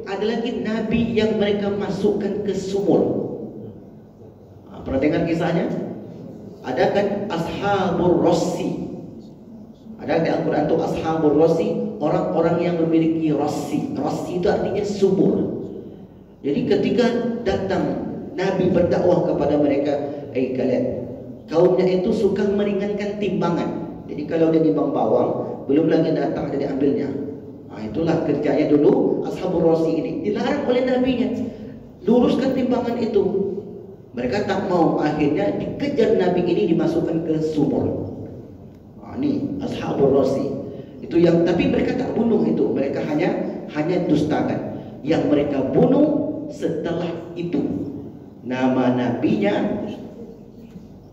ada lagi nabi yang mereka masukkan ke sumur. Pernah dengar kisahnya? Ada kan Ashabur Rassi. Ada di Al-Quran itu Ashabur Rassi, orang-orang yang memiliki Rassi. Rassi itu artinya sumur. Jadi ketika datang Nabi berdakwah kepada mereka, kalian, kaumnya itu suka meringankan timbangan. Jadi kalau dia timbang bawang, belum lagi datang ada diambilnya. Itulah kerjanya dulu Ashabur Rassi ini. Dilarang oleh nabinya, luruskan timbangan itu. Mereka tak mau, akhirnya dikejar Nabi ini, dimasukkan ke sumur. Ini Ashabur Rassi. Itu yang, tapi mereka tak bunuh itu, mereka hanya dustakan. Yang mereka bunuh setelah itu, nama nabinya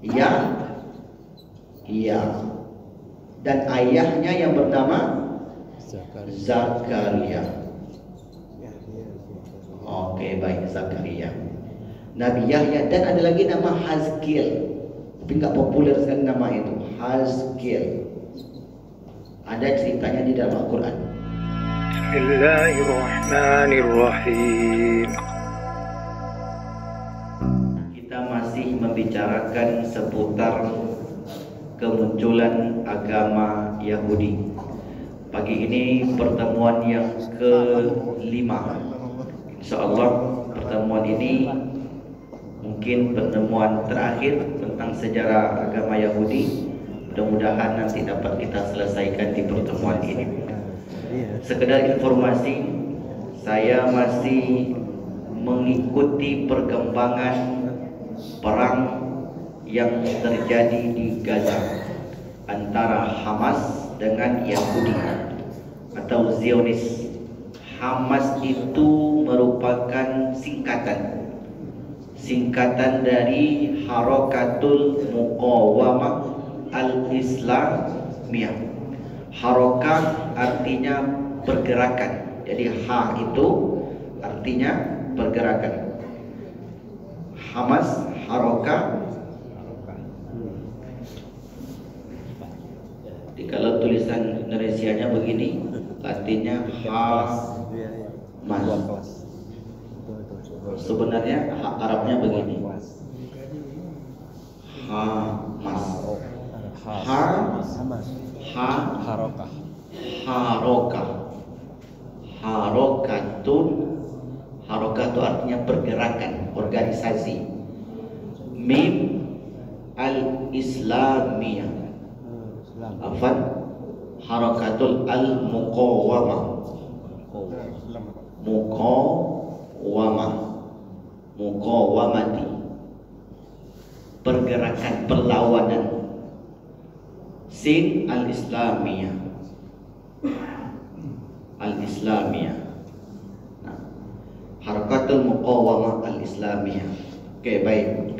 Yahya dan ayahnya yang bernama Zakaria. Oke, baik, Zakaria. Nabi Yahya, dan ada lagi nama Hazkiel, tapi nggak populer sekali nama itu, Hazkiel. Ada ceritanya di dalam Al-Quran. Bismillahirrahmanirrahim. Kita masih membicarakan seputar kemunculan agama Yahudi. Pagi ini pertemuan yang ke-5. Insyaallah pertemuan ini mungkin pertemuan terakhir tentang sejarah agama Yahudi. Mudah-mudahan nanti dapat kita selesaikan di pertemuan ini. Sekedar informasi, saya masih mengikuti perkembangan perang yang terjadi di Gaza antara Hamas dengan Yahudi atau Zionis. Hamas itu merupakan singkatan dari Harakatul Muqawamah Al-Islamiyah. Harokah artinya pergerakan, jadi ha itu artinya pergerakan. Hamas, harokah. Jadi kalau tulisan Indonesianya begini, artinya Hamas. Sebenarnya Arabnya begini, Hamas. Harokah itu artinya pergerakan, organisasi. Mim al-Islamiyah, afan harakatul al-muqawamah, muqawamati, pergerakan, perlawanan. Sin al-Islamiyah, Harakatul Muqawamah Al-Islamiyah. Oke, baik.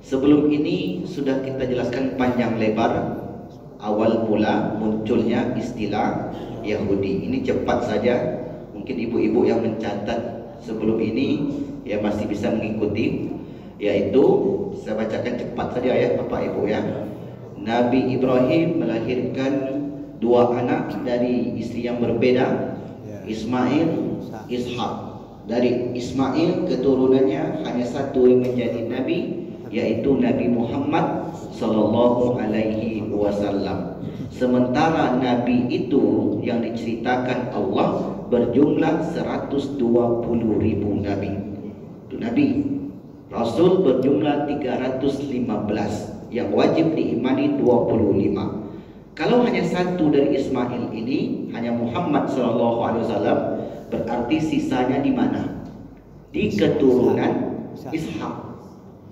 Sebelum ini sudah kita jelaskan panjang lebar awal mula munculnya istilah Yahudi. Ini cepat saja, mungkin ibu-ibu yang mencatat sebelum ini ya masih bisa mengikuti. Yaitu saya bacakan cepat saja ya Bapak Ibu ya. Nabi Ibrahim melahirkan 2 anak dari istri yang berbeda, Ismail, Ishak. Dari Ismail keturunannya hanya satu yang menjadi nabi, yaitu Nabi Muhammad sallallahu alaihi wasallam. Sementara nabi itu yang diceritakan Allah berjumlah 120.000 nabi. Itu nabi. Rasul berjumlah 315, yang wajib diimani 25. Kalau hanya satu dari Ismail ini, hanya Muhammad sallallahu alaihi wasallam, berarti sisanya di mana? Di keturunan Ishak.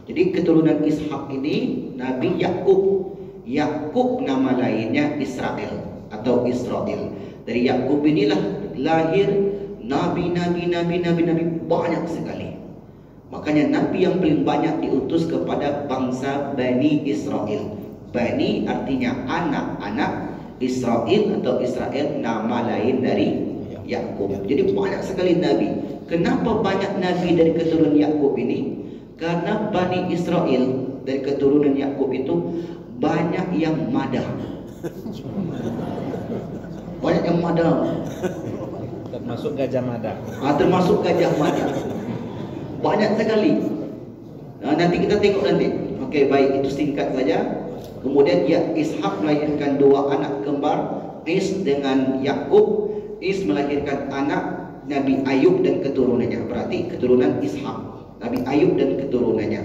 Jadi keturunan Ishak ini Nabi Yakub. Yakub nama lainnya Israel atau Israel. Dari Yakub inilah lahir nabi-nabi banyak sekali. Makanya nabi yang paling banyak diutus kepada bangsa Bani Israel. Bani artinya anak-anak, Israel atau Israel nama lain dari Yakub. Jadi banyak sekali nabi. Kenapa banyak nabi dari keturunan Yakub ini? Karena Bani Israel dari keturunan Yakub itu banyak yang madah. Banyak yang madah. Termasuk Gajah Mada. Termasuk Gajah Mada. Banyak sekali. Nanti kita tengok nanti. Okey, baik, itu singkat saja. Kemudian Ishak melahirkan 2 anak kembar, Is dengan Yakub. Is melahirkan anak Nabi Ayub dan keturunannya. Berarti keturunan Ishak, Nabi Ayub dan keturunannya.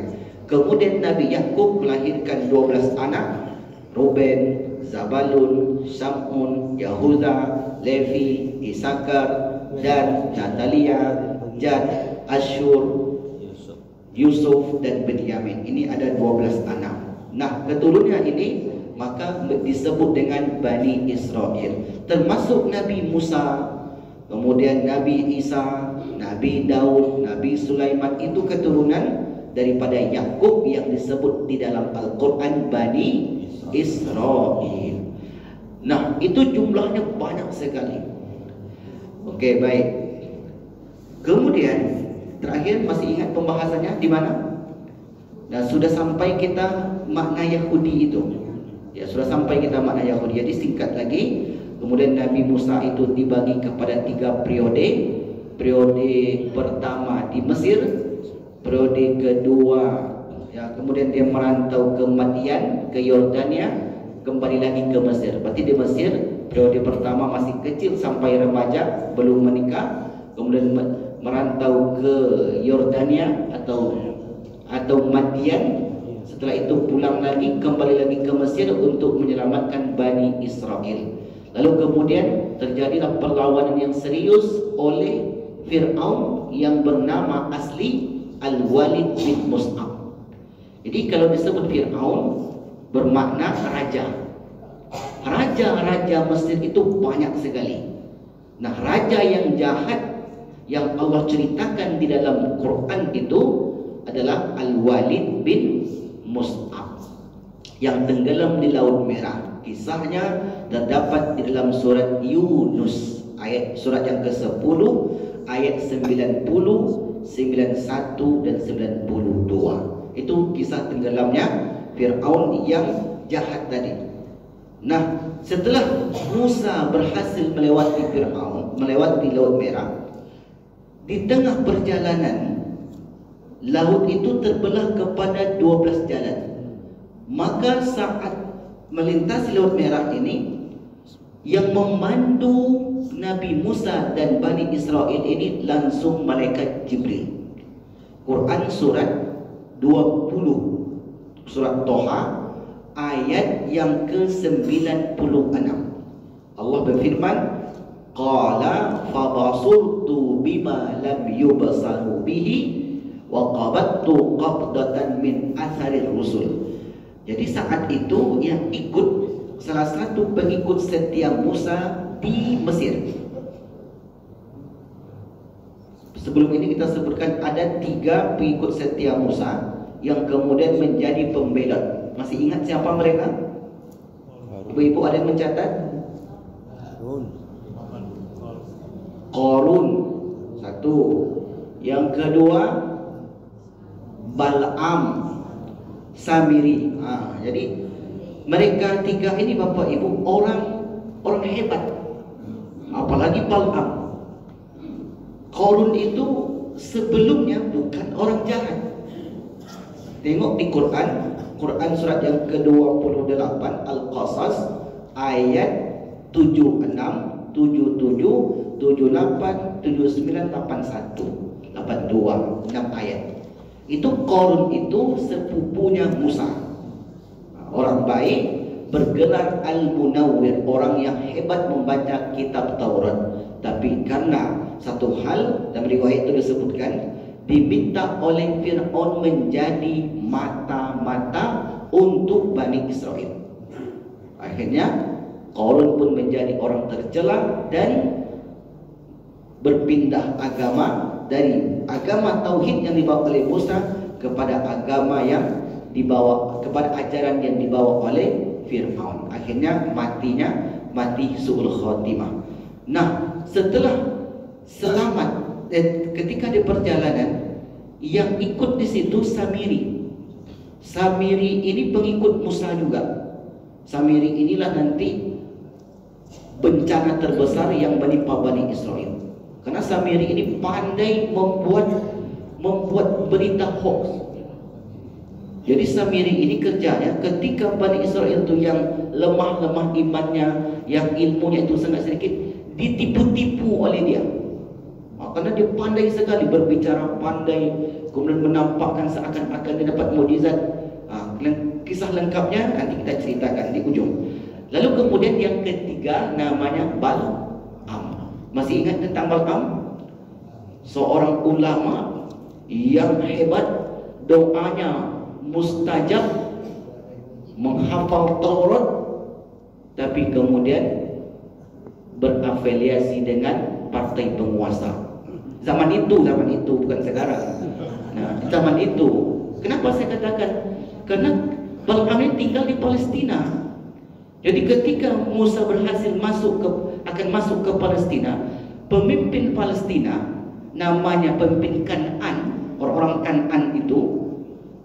Kemudian Nabi Yakub melahirkan 12 anak, Ruben, Zabalun, Shamun, Yahuda, Levi, Isakar, dan Natalia, Gad, Ashur, Yusuf, dan Benyamin. Ini ada 12 anak. Nah, keturunan ini maka disebut dengan Bani Israel, termasuk Nabi Musa, kemudian Nabi Isa, Nabi Daud, Nabi Sulaiman. Itu keturunan daripada Yakub yang disebut di dalam Al-Quran Bani Israel. Nah, itu jumlahnya banyak sekali. Okey, baik. Kemudian terakhir, masih ingat pembahasannya di mana? Dan sudah sampai kita makna Yahudi itu. Ya, sudah sampai kita makna Yahudi. Jadi singkat lagi, kemudian Nabi Musa itu dibagi kepada 3 periode. Periode pertama di Mesir, periode kedua ya, kemudian dia merantau ke Madian, ke Yordania, kembali lagi ke Mesir. Berarti di Mesir periode pertama masih kecil sampai remaja, belum menikah. Kemudian merantau ke Yordania atau Madian. Setelah itu pulang lagi, kembali lagi ke Mesir untuk menyelamatkan Bani Israel. Lalu kemudian terjadilah perlawanan yang serius oleh Fir'aun yang bernama asli Al-Walid bin Mus'ab. Jadi kalau disebut Fir'aun bermakna raja. Raja-raja Mesir itu banyak sekali. Nah, raja yang jahat yang Allah ceritakan di dalam Quran itu adalah Al-Walid bin Mus'ab yang tenggelam di Laut Merah. Kisahnya terdapat di dalam surat Yunus, surat yang ke-10, ayat 90, 91 dan 92. Itu kisah tenggelamnya Fir'aun yang jahat tadi. Nah, setelah Musa berhasil melewati Fir'aun, melewati Laut Merah, di tengah perjalanan laut itu terbelah kepada 12 jalan. Maka saat melintasi Laut Merah ini, yang memandu Nabi Musa dan Bani Israel ini langsung malaikat Jibril. Quran surat 20, surat Toha, ayat yang ke-96. Allah berfirman, Qala fabasurtu bima lam yubsaru bihi wa qabattu qabdatan min atharil rusul. Jadi saat itu yang ikut, salah satu pengikut setia Musa di Mesir. Sebelum ini kita sebutkan ada 3 pengikut setia Musa yang kemudian menjadi pembelot. Masih ingat siapa mereka? Ibu-ibu ada yang mencatat? Qarun, satu. Yang kedua Bal'am, Samiri. Jadi mereka 3 ini Bapak Ibu orang hebat. Apalagi Bal'am. Qarun itu sebelumnya bukan orang jahat. Tengok di Quran surat yang ke-28 Al-Qasas ayat 76, 77, 78, 79, 81, 82, 6 ayat. Itu Qarun itu sepupunya Musa. Orang baik, bergelar Al-Munawwir, orang yang hebat membaca kitab Taurat. Tapi karena satu hal dalam riwayat itu disebutkan, diminta oleh Fir'aun menjadi mata-mata untuk Bani Israel. Akhirnya Qarun pun menjadi orang tercela dan berpindah agama dari agama tauhid yang dibawa oleh Musa kepada agama yang dibawa, kepada ajaran yang dibawa oleh Fir'aun. Akhirnya mati su'ul khotimah. Nah, setelah selamat ketika di perjalanan, yang ikut di situ Samiri. Samiri ini pengikut Musa juga. Samiri inilah nanti bencana terbesar yang menimpa Bani Israel. Karena Samiri ini pandai membuat berita hoax. Jadi Samiri ini kerjanya ketika Bani Israel itu yang lemah-lemah imannya, yang ilmunya itu sangat sedikit, ditipu-tipu oleh dia. Karena dia pandai sekali berbicara, pandai, kemudian menampakkan seakan-akan dia dapat mukjizat. Kisah lengkapnya nanti kita ceritakan di ujung. Lalu kemudian yang ketiga namanya Bal'am. Masih ingat tentang Bal'am? Seorang ulama yang hebat, doanya mustajab, menghafal Taurat, tapi kemudian berafiliasi dengan partai penguasa. Zaman itu bukan sekarang. Nah, zaman itu, kenapa saya katakan? Karena Bal'am ini tinggal di Palestina. Jadi ketika Musa berhasil akan masuk ke Palestina, pemimpin Palestina namanya pemimpin Kan'an, orang-orang Kan'an itu,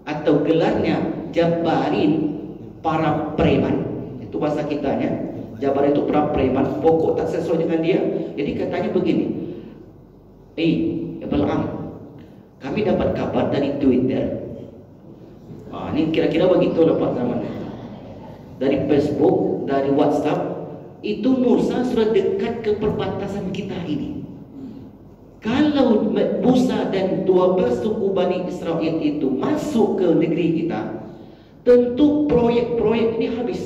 atau gelarnya Jabarin, para preman. Itu bahasa kitanya. Jabarin itu para preman, pokok tak sesuai dengan dia. Jadi katanya begini, Bal'am, kami dapat kabar dari Twitter. Ini kira-kira begitu lah Pak zamannya. Dari Facebook, dari WhatsApp, itu Musa sudah dekat ke perbatasan kita ini. Kalau Musa dan 12 suku Bani Israel itu masuk ke negeri kita, tentu proyek-proyek ini habis.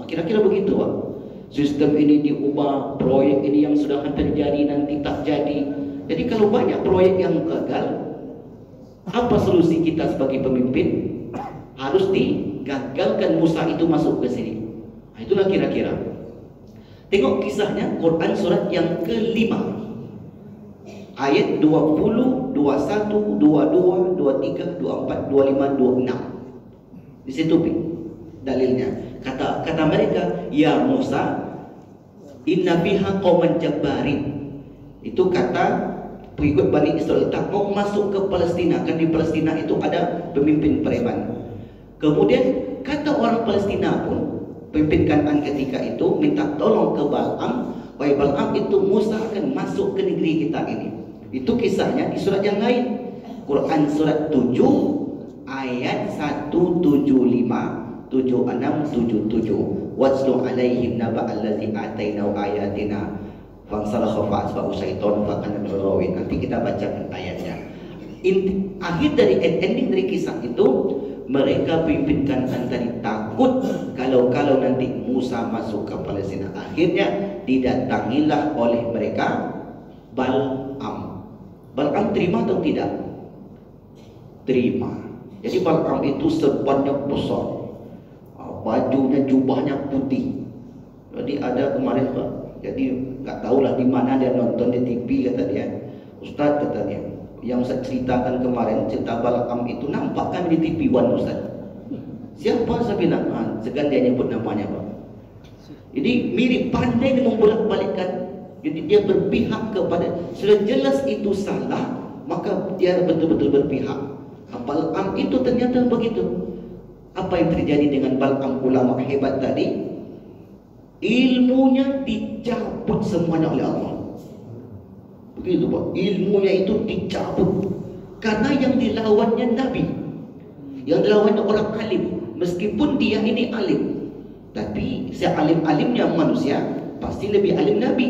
Kira-kira begitu Pak. Sistem ini diubah, proyek ini yang sudah terjadi nanti tak jadi. Jadi kalau banyak proyek yang gagal, apa solusi kita sebagai pemimpin? Harus digagalkan Musa itu masuk ke sini. Itulah kira-kira. Tengok kisahnya Quran surat yang kelima, ayat 20, 21, 22, 23, 24, 25, 26. Di situ dalilnya. Kata mereka, ya Musa, inna fiha qauman jabbarin. Itu kata pengikut Bani Israel tak mau masuk ke Palestina. Kan di Palestina itu ada pemimpin preman. Kemudian kata orang Palestina pun, pemimpin Kan'an ketika itu minta tolong ke Bal'am, wahai Bal'am, itu Musa akan masuk ke negeri kita ini. Itu kisahnya di surat yang lain, Quran surat 7 ayat 175, 76, 77. Watslu alaihim naba allazi atainau ayatina fansalakha fa'asba'u syaitan fa'ana minal-ghawin. Nanti kita bacakan ayatnya. Akhir dari ending dari kisah itu, mereka pemimpin Kan'an tadi takut kalau nanti Musa masuk ke Palestina. Akhirnya didatangilah oleh mereka Bal'am. Bal'am terima atau tidak? Terima. Jadi Bal'am itu serbannya besar, bajunya, jubahnya putih. Jadi ada kemarin Pak, jadi nggak tahulah di mana dia nonton di TV, kata dia, Ustaz, kata dia, yang saya ceritakan kemarin, cerita Bal'am itu nampak kan di TV One Ustaz. Siapa saya bilang? Segan dia nyebut namanya Pak. Jadi mirip, pandai dia membolak-balikkan. Jadi dia berpihak kepada, sudah jelas itu salah, maka dia betul-betul berpihak. Bal'am itu ternyata begitu. Apa yang terjadi dengan Bal'am, ulama hebat tadi? Ilmunya dicabut semuanya oleh Allah. Begitu Pak, ilmunya itu dicabut. Karena yang dilawannya Nabi, yang dilawannya orang alim. Meskipun dia ini alim, tapi sealim-alimnya manusia pasti lebih alim Nabi.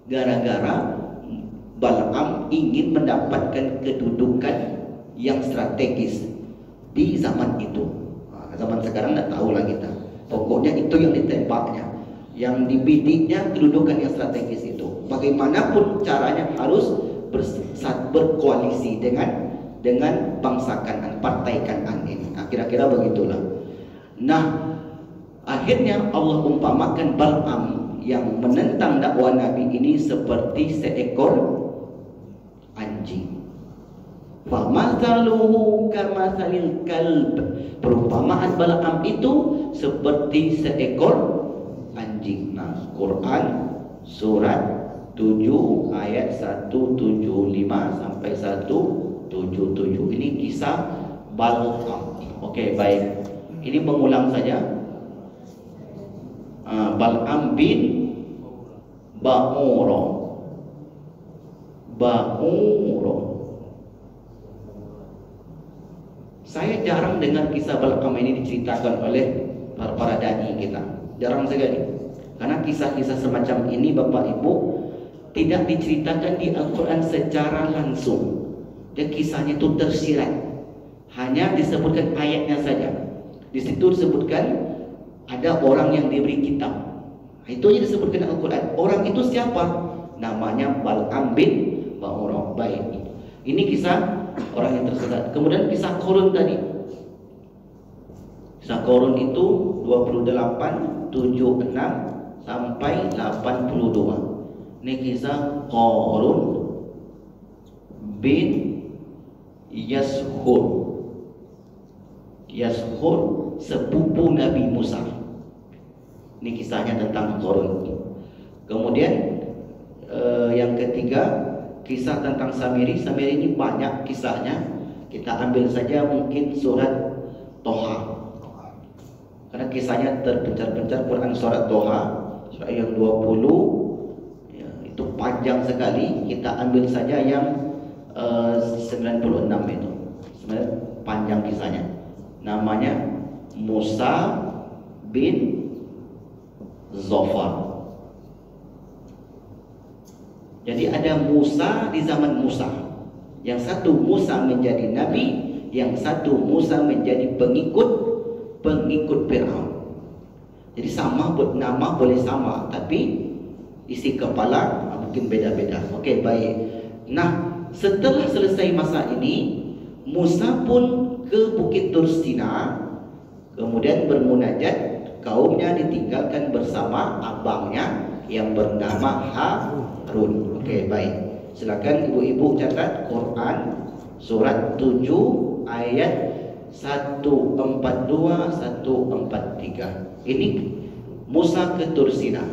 Gara-gara Bal'am ingin mendapatkan kedudukan yang strategis di zaman itu. Zaman sekarang tak tahulah kita. Pokoknya itu yang ditembaknya, yang dibidiknya kedudukan yang strategis itu. Bagaimanapun caranya harus berkoalisi dengan bangsa Kan'an, partai Kan'an ini. Kira-kira begitulah. Nah, akhirnya Allah umpamakan Bal'am yang menentang dakwah Nabi ini seperti seekor anjing. Famathaluhu kamathalil kalb. Perumpamaan Bal'am itu seperti seekor anjing. Nah, Quran surat 7 ayat 175 sampai 177. Ini kisah Bal'am. Oke, baik. Ini mengulang saja. Bal'am bin Ba'ura. ba'uro. Saya jarang dengar kisah Balqam ini diceritakan oleh para dai kita. Jarang sekali. Karena kisah-kisah semacam ini Bapak Ibu tidak diceritakan di Al-Quran secara langsung. Dan kisahnya itu tersirat. Hanya disebutkan ayatnya saja. Di situ disebutkan ada orang yang diberi kitab. Itu aja disebutkan Al-Quran. Orang itu siapa? Namanya Balqam bin Ba'ura. Baik. Ini kisah orang yang tersesat. Kemudian kisah Qarun tadi. Kisah Qarun itu 28, 76 sampai 82. Ini kisah Qarun bin Yashur. Yashur sepupu Nabi Musa. Ini kisahnya tentang Qarun. Kemudian yang ketiga, kisah tentang Samiri. Samiri ini banyak kisahnya. Kita ambil saja mungkin surat Toha. Karena kisahnya terpencar-pencar. Quran surat Toha, surat yang 20 ya, itu panjang sekali. Kita ambil saja yang 96 itu. Sebenarnya panjang kisahnya. Namanya Musa bin Zofar. Jadi ada Musa di zaman Musa. Yang satu Musa menjadi nabi, yang satu Musa menjadi pengikut Fir'aun. Jadi sama, nama boleh sama, tapi isi kepala mungkin beda-beda. Okey, baik. Nah, setelah selesai masa ini, Musa pun ke Bukit Tursina, kemudian bermunajat. Kaumnya ditinggalkan bersama abangnya yang bernama Harun. Okey, baik. Silakan ibu-ibu catat Quran surat 7 ayat 142 143. Ini Musa ke Tursina.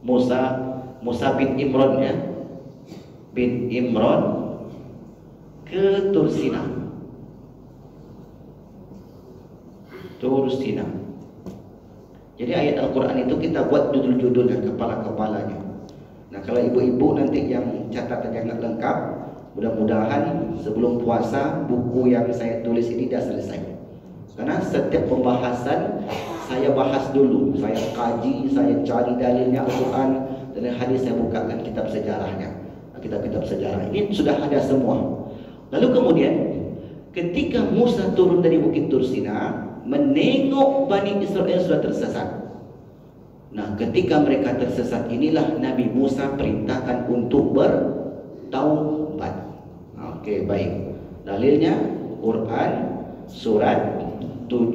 Musa bin Imran ya. Bin Imran ke Tursina. Tursina. Jadi ayat Al-Quran itu kita buat judul-judul dan kepala-kepalanya. Nah, kalau ibu-ibu nanti yang catatannya nggak lengkap, mudah-mudahan sebelum puasa buku yang saya tulis ini dah selesai. Karena setiap pembahasan saya bahas dulu, saya kaji, saya cari dalilnya Al-Quran dan hadis, saya bukakan kitab sejarahnya, kitab-kitab sejarah. Ini sudah ada semua. Lalu kemudian ketika Musa turun dari Bukit Tursina, menengok Bani Israel sudah tersesat. Nah, ketika mereka tersesat inilah Nabi Musa perintahkan untuk bertaubat. Okey, baik. Dalilnya Quran surat 7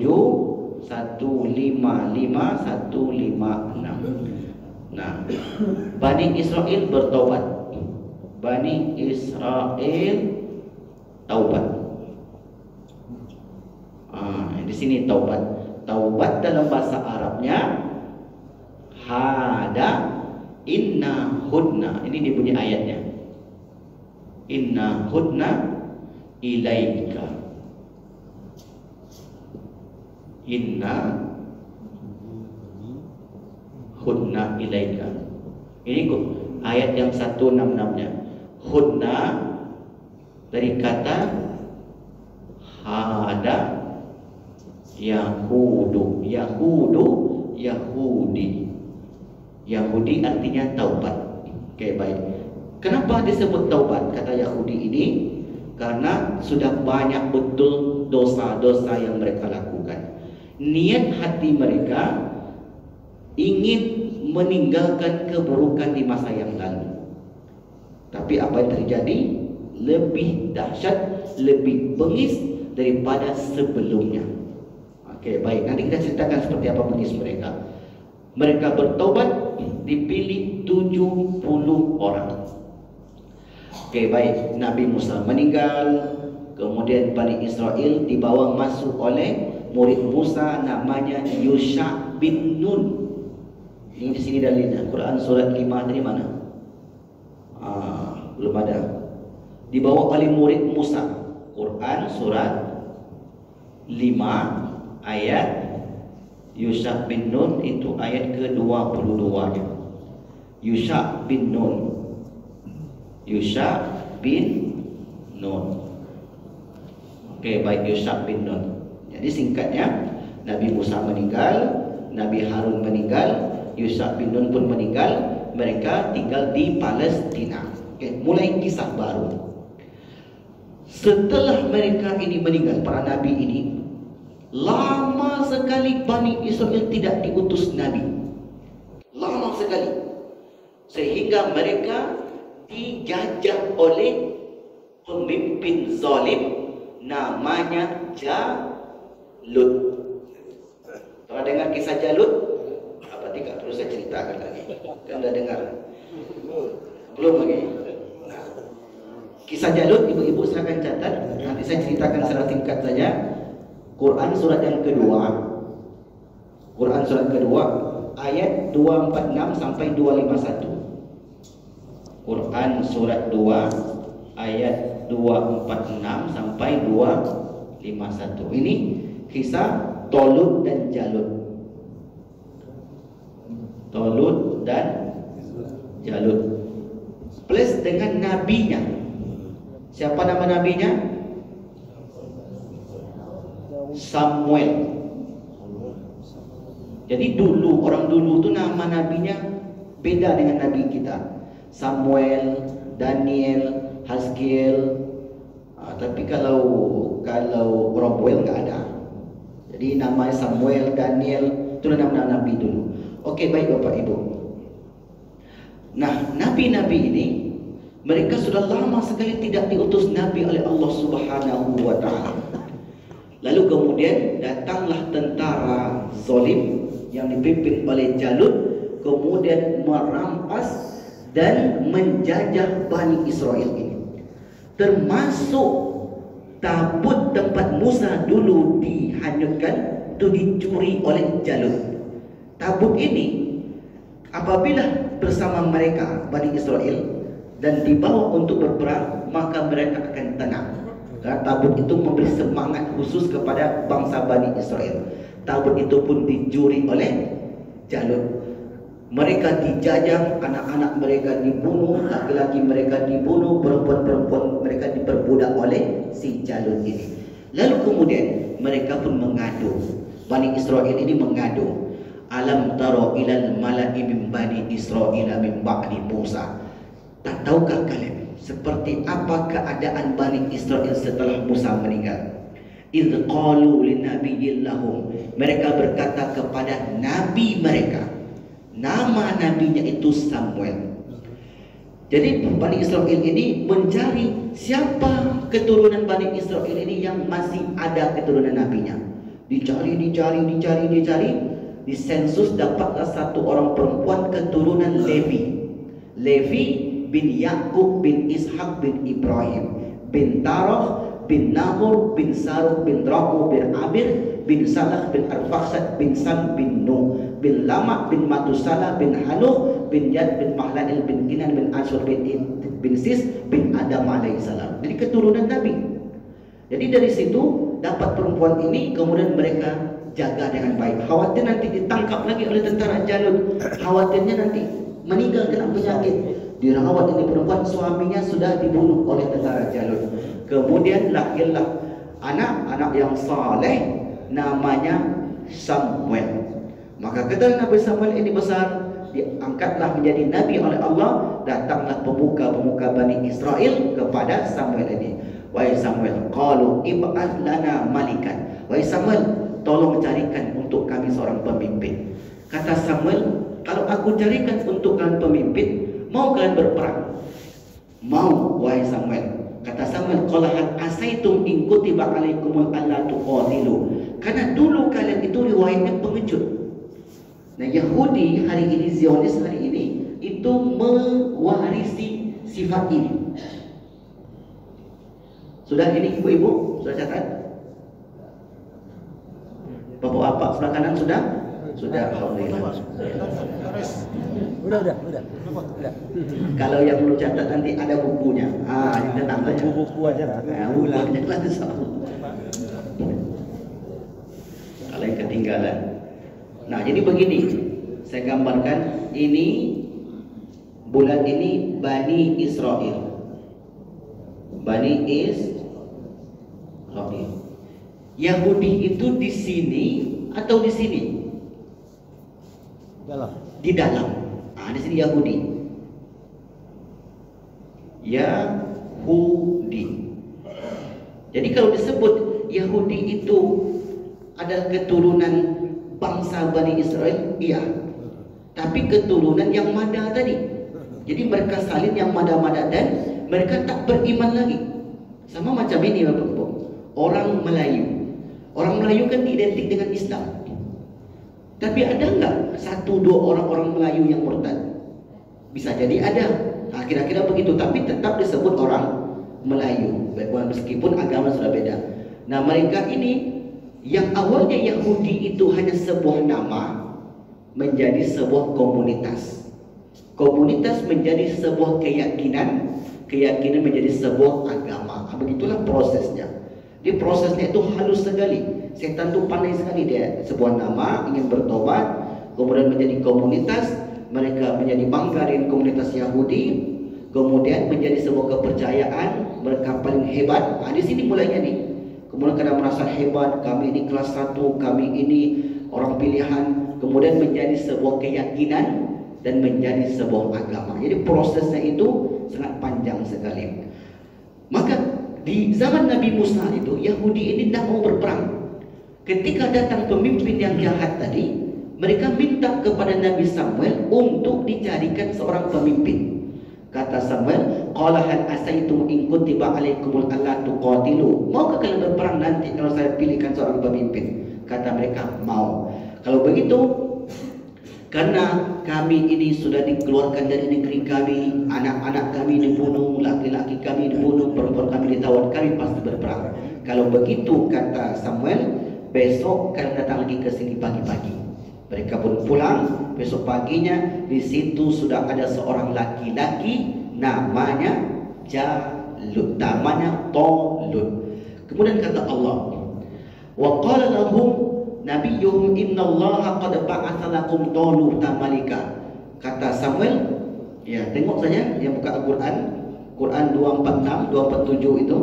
155 156. Nah, Bani Israel bertaubat. Bani Israel taubat. Di sini taubat. Taubat dalam bahasa Arabnya hada inna hudna. Ini dibunyi ayatnya. Inna hudna ilaika. Inna hudna ilaika. Ini ayat yang 166-nya. Hudna dari kata hada Yahudu. Yahudi. Yahudi artinya taubat. Okey, baik. Kenapa disebut taubat kata Yahudi ini? Karena sudah banyak betul dosa-dosa yang mereka lakukan. Niat hati mereka ingin meninggalkan keburukan di masa yang lalu. Tapi apa yang terjadi? Lebih dahsyat, lebih bengis daripada sebelumnya. Okey, baik. Nanti kita ceritakan seperti apa bengis mereka. Mereka bertaubat, dipilih 70 orang. Okey, baik. Nabi Musa meninggal, kemudian Bani Israel dibawa masuk oleh murid Musa namanya Yusha bin Nun. Ini di sini dalilnya. Quran surat 5 dari mana? Belum ada. Dibawa oleh murid Musa. Quran surat 5 ayat Yusha bin Nun, itu ayat ke-22-nya. Yusha bin Nun. Yusha bin Nun. Oke, baik, Yusha bin Nun. Jadi singkatnya, Nabi Musa meninggal, Nabi Harun meninggal, Yusha bin Nun pun meninggal. Mereka tinggal di Palestina. Oke, mulai kisah baru. Setelah mereka ini meninggal, para nabi ini, lama sekali Bani Israel tidak diutus nabi. Lama sekali. Sehingga mereka dijajah oleh pemimpin zalim namanya Jalut. Pernah dengar kisah Jalut? Apa tidak perlu saya ceritakan lagi? Kan dah dengar? Belum lagi. Nah, kisah Jalut, ibu-ibu silakan catat. Nanti saya ceritakan secara singkat saja. Quran surat yang kedua. Quran surat kedua ayat 246 sampai 251. Quran surat 2 ayat 246 sampai 251. Ini kisah Tolut dan Jalut. Tolut dan Jalut. Plus dengan nabinya. Siapa nama nabinya? Samuel. Jadi dulu, orang dulu tu nama nabinya beda dengan nabi kita. Samuel, Daniel, Haskiel. Tapi kalau orang Boel nggak ada. Jadi namanya Samuel, Daniel, itu nama nabi dulu. Oke, baik Bapak Ibu. Nah, nabi-nabi ini mereka sudah lama sekali tidak diutus nabi oleh Allah Subhanahu wa taala. Lalu kemudian datanglah tentara zalim yang dipimpin oleh Jalut, kemudian merampas dan menjajah Bani Israel ini. Termasuk tabut tempat Musa dulu dihanyutkan, itu dicuri oleh Jalut. Tabut ini apabila bersama mereka Bani Israel dan dibawa untuk berperang, maka mereka akan tenang. Karena tabut itu memberi semangat khusus kepada bangsa Bani Israel. Tabut itu pun dicuri oleh Jalut. Mereka dijajah, anak-anak mereka dibunuh, laki-laki mereka dibunuh, perempuan-perempuan mereka diperbudak oleh si Jalut ini. Lalu kemudian mereka pun mengadu. Bani Israel ini mengadu. Alam taro ilal mala'i min Bani Israel min ba'di Musa. Tak tahukah kalian seperti apa keadaan Bani Israel setelah Musa meninggal? Idh qalu linabiyyin lahum. Mereka berkata kepada nabi mereka. Nama nabinya itu Samuel. Jadi Bani Israel ini mencari siapa keturunan Bani Israel ini yang masih ada keturunan nabinya. Dicari. Di sensus dapatlah satu orang perempuan keturunan Levi. Levi bin Yakub bin Ishak bin Ibrahim bin Tarah bin Nahor bin Saruh bin Rahu bin Amir bin Salah bin Arfaksad bin Sam bin Nuh bin Lamak bin Matusalah bin Hanuh bin Yad bin Mahlail bin Kinan bin Ashur bin Sis bin Adam alaihissalam. Jadi keturunan Nabi. Jadi dari situ dapat perempuan ini, kemudian mereka jaga dengan baik. Khawatir nanti ditangkap lagi oleh tentara Jalut. Khawatirnya nanti meninggal kena penyakit. Dirawat ini perempuan, suaminya sudah dibunuh oleh tentara Jalut. Kemudian lahirlah anak yang saleh namanya Samuel. Maka ketika Nabi Samuel ini besar, diangkatlah menjadi nabi oleh Allah. Datanglah pemuka-pemuka Bani Israel kepada Samuel ini. Wahai Samuel, qalu ib'ath lana malikan. Wahai Samuel, tolong carikan untuk kami seorang pemimpin. Kata Samuel, kalau aku carikan untuk kalian pemimpin, mau kalian berperang? Mau, wahai Samuel. Kata Samuel, qala hal asaitum in kutiba alaikumul alla tuqatilu. Karena dulu kalian itu riwayatnya pengecut. Nah, Yahudi hari ini, Zionis hari ini, itu mewarisi sifat ini. Sudah ini ibu-ibu, sudah catat? Bapak-bapak sebelah kanan sudah? Sudah, alhamdulillah. Udah. Kalau yang belum catat nanti ada bukunya. Yang tenang saja. Buku aja lah. Buku aja lah. Kalau yang ketinggalan. Nah, jadi begini. Saya gambarkan ini bulan ini Bani Israel. Bani Israil. Yahudi itu di sini atau di sini? Dalam. Di dalam. Di sini Yahudi. Yahudi. Jadi kalau disebut Yahudi itu adalah keturunan bangsa Bani Israel, iya. Tapi keturunan yang Mada tadi. Jadi mereka salin yang Mada-Mada dan mereka tak beriman lagi. Sama macam ini Bapak-Ibu. Orang Melayu. Orang Melayu kan identik dengan Islam. Tapi ada enggak satu dua orang-orang Melayu yang murtad? Bisa jadi ada. Kira-kira begitu. Tapi tetap disebut orang Melayu, meskipun agama sudah beda. Nah, mereka ini yang awalnya Yahudi itu hanya sebuah nama menjadi sebuah komunitas. Komunitas menjadi sebuah keyakinan, keyakinan menjadi sebuah agama. Begitulah prosesnya. Di prosesnya itu halus sekali. Setan itu pandai sekali dia. Sebuah nama ingin bertobat, kemudian menjadi komunitas, mereka menjadi bangga dengan komunitas Yahudi, kemudian menjadi sebuah kepercayaan mereka paling hebat. Di sini mulainya nih. Kemudian karena merasa hebat, kami ini kelas 1, kami ini orang pilihan, kemudian menjadi sebuah keyakinan dan menjadi sebuah agama. Jadi prosesnya itu sangat panjang sekali. Maka di zaman Nabi Musa itu Yahudi ini tidak mau berperang. Ketika datang pemimpin yang jahat tadi, mereka minta kepada Nabi Samuel untuk dicarikan seorang pemimpin. Kata Samuel, qala hal asaitum in kutiba alaikumul alla tuqatilu. Maukah kalian berperang nanti kalau saya pilihkan seorang pemimpin? Kata mereka, mau. Kalau begitu, karena kami ini sudah dikeluarkan dari negeri kami, anak-anak kami dibunuh, laki-laki kami dibunuh, perempuan kami ditawan, kami pasti berperang. Kalau begitu, kata Samuel, besok kalian datang lagi ke sini pagi-pagi. Mereka pun pulang. Besok paginya di situ sudah ada seorang laki-laki namanya Jalut, namanya Tolut. Kemudian kata Allah, wa qala lahum nabiyyuhum innallaha qad ba'atsa lakum Taluta malika. Kata Samuel, ya tengok saja yang buka Al-Quran, Quran 246, 247 itu.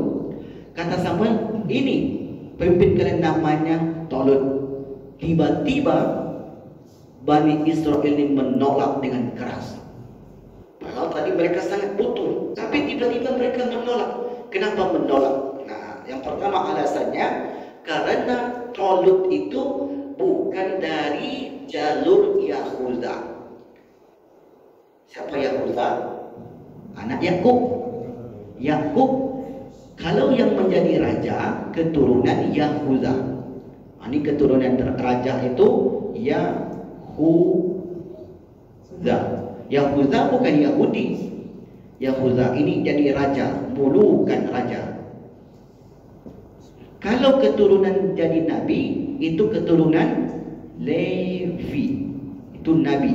Kata Samuel, ini pemimpin kalian namanya Tolut. Tiba-tiba Bani Israel ini menolak dengan keras. Padahal tadi mereka sangat butuh, tapi tiba-tiba mereka menolak. Kenapa menolak? Nah, yang pertama alasannya karena Tolut itu bukan dari jalur Yahuda. Siapa Yahuda? Anak Yakub. Yakub kalau yang menjadi raja keturunan Yahuda. Ini keturunan raja itu Yahuda. Yahuda bukan Yahudi. Yahuda ini jadi raja, bukan raja. Kalau keturunan jadi nabi, itu keturunan Levi. Itu nabi.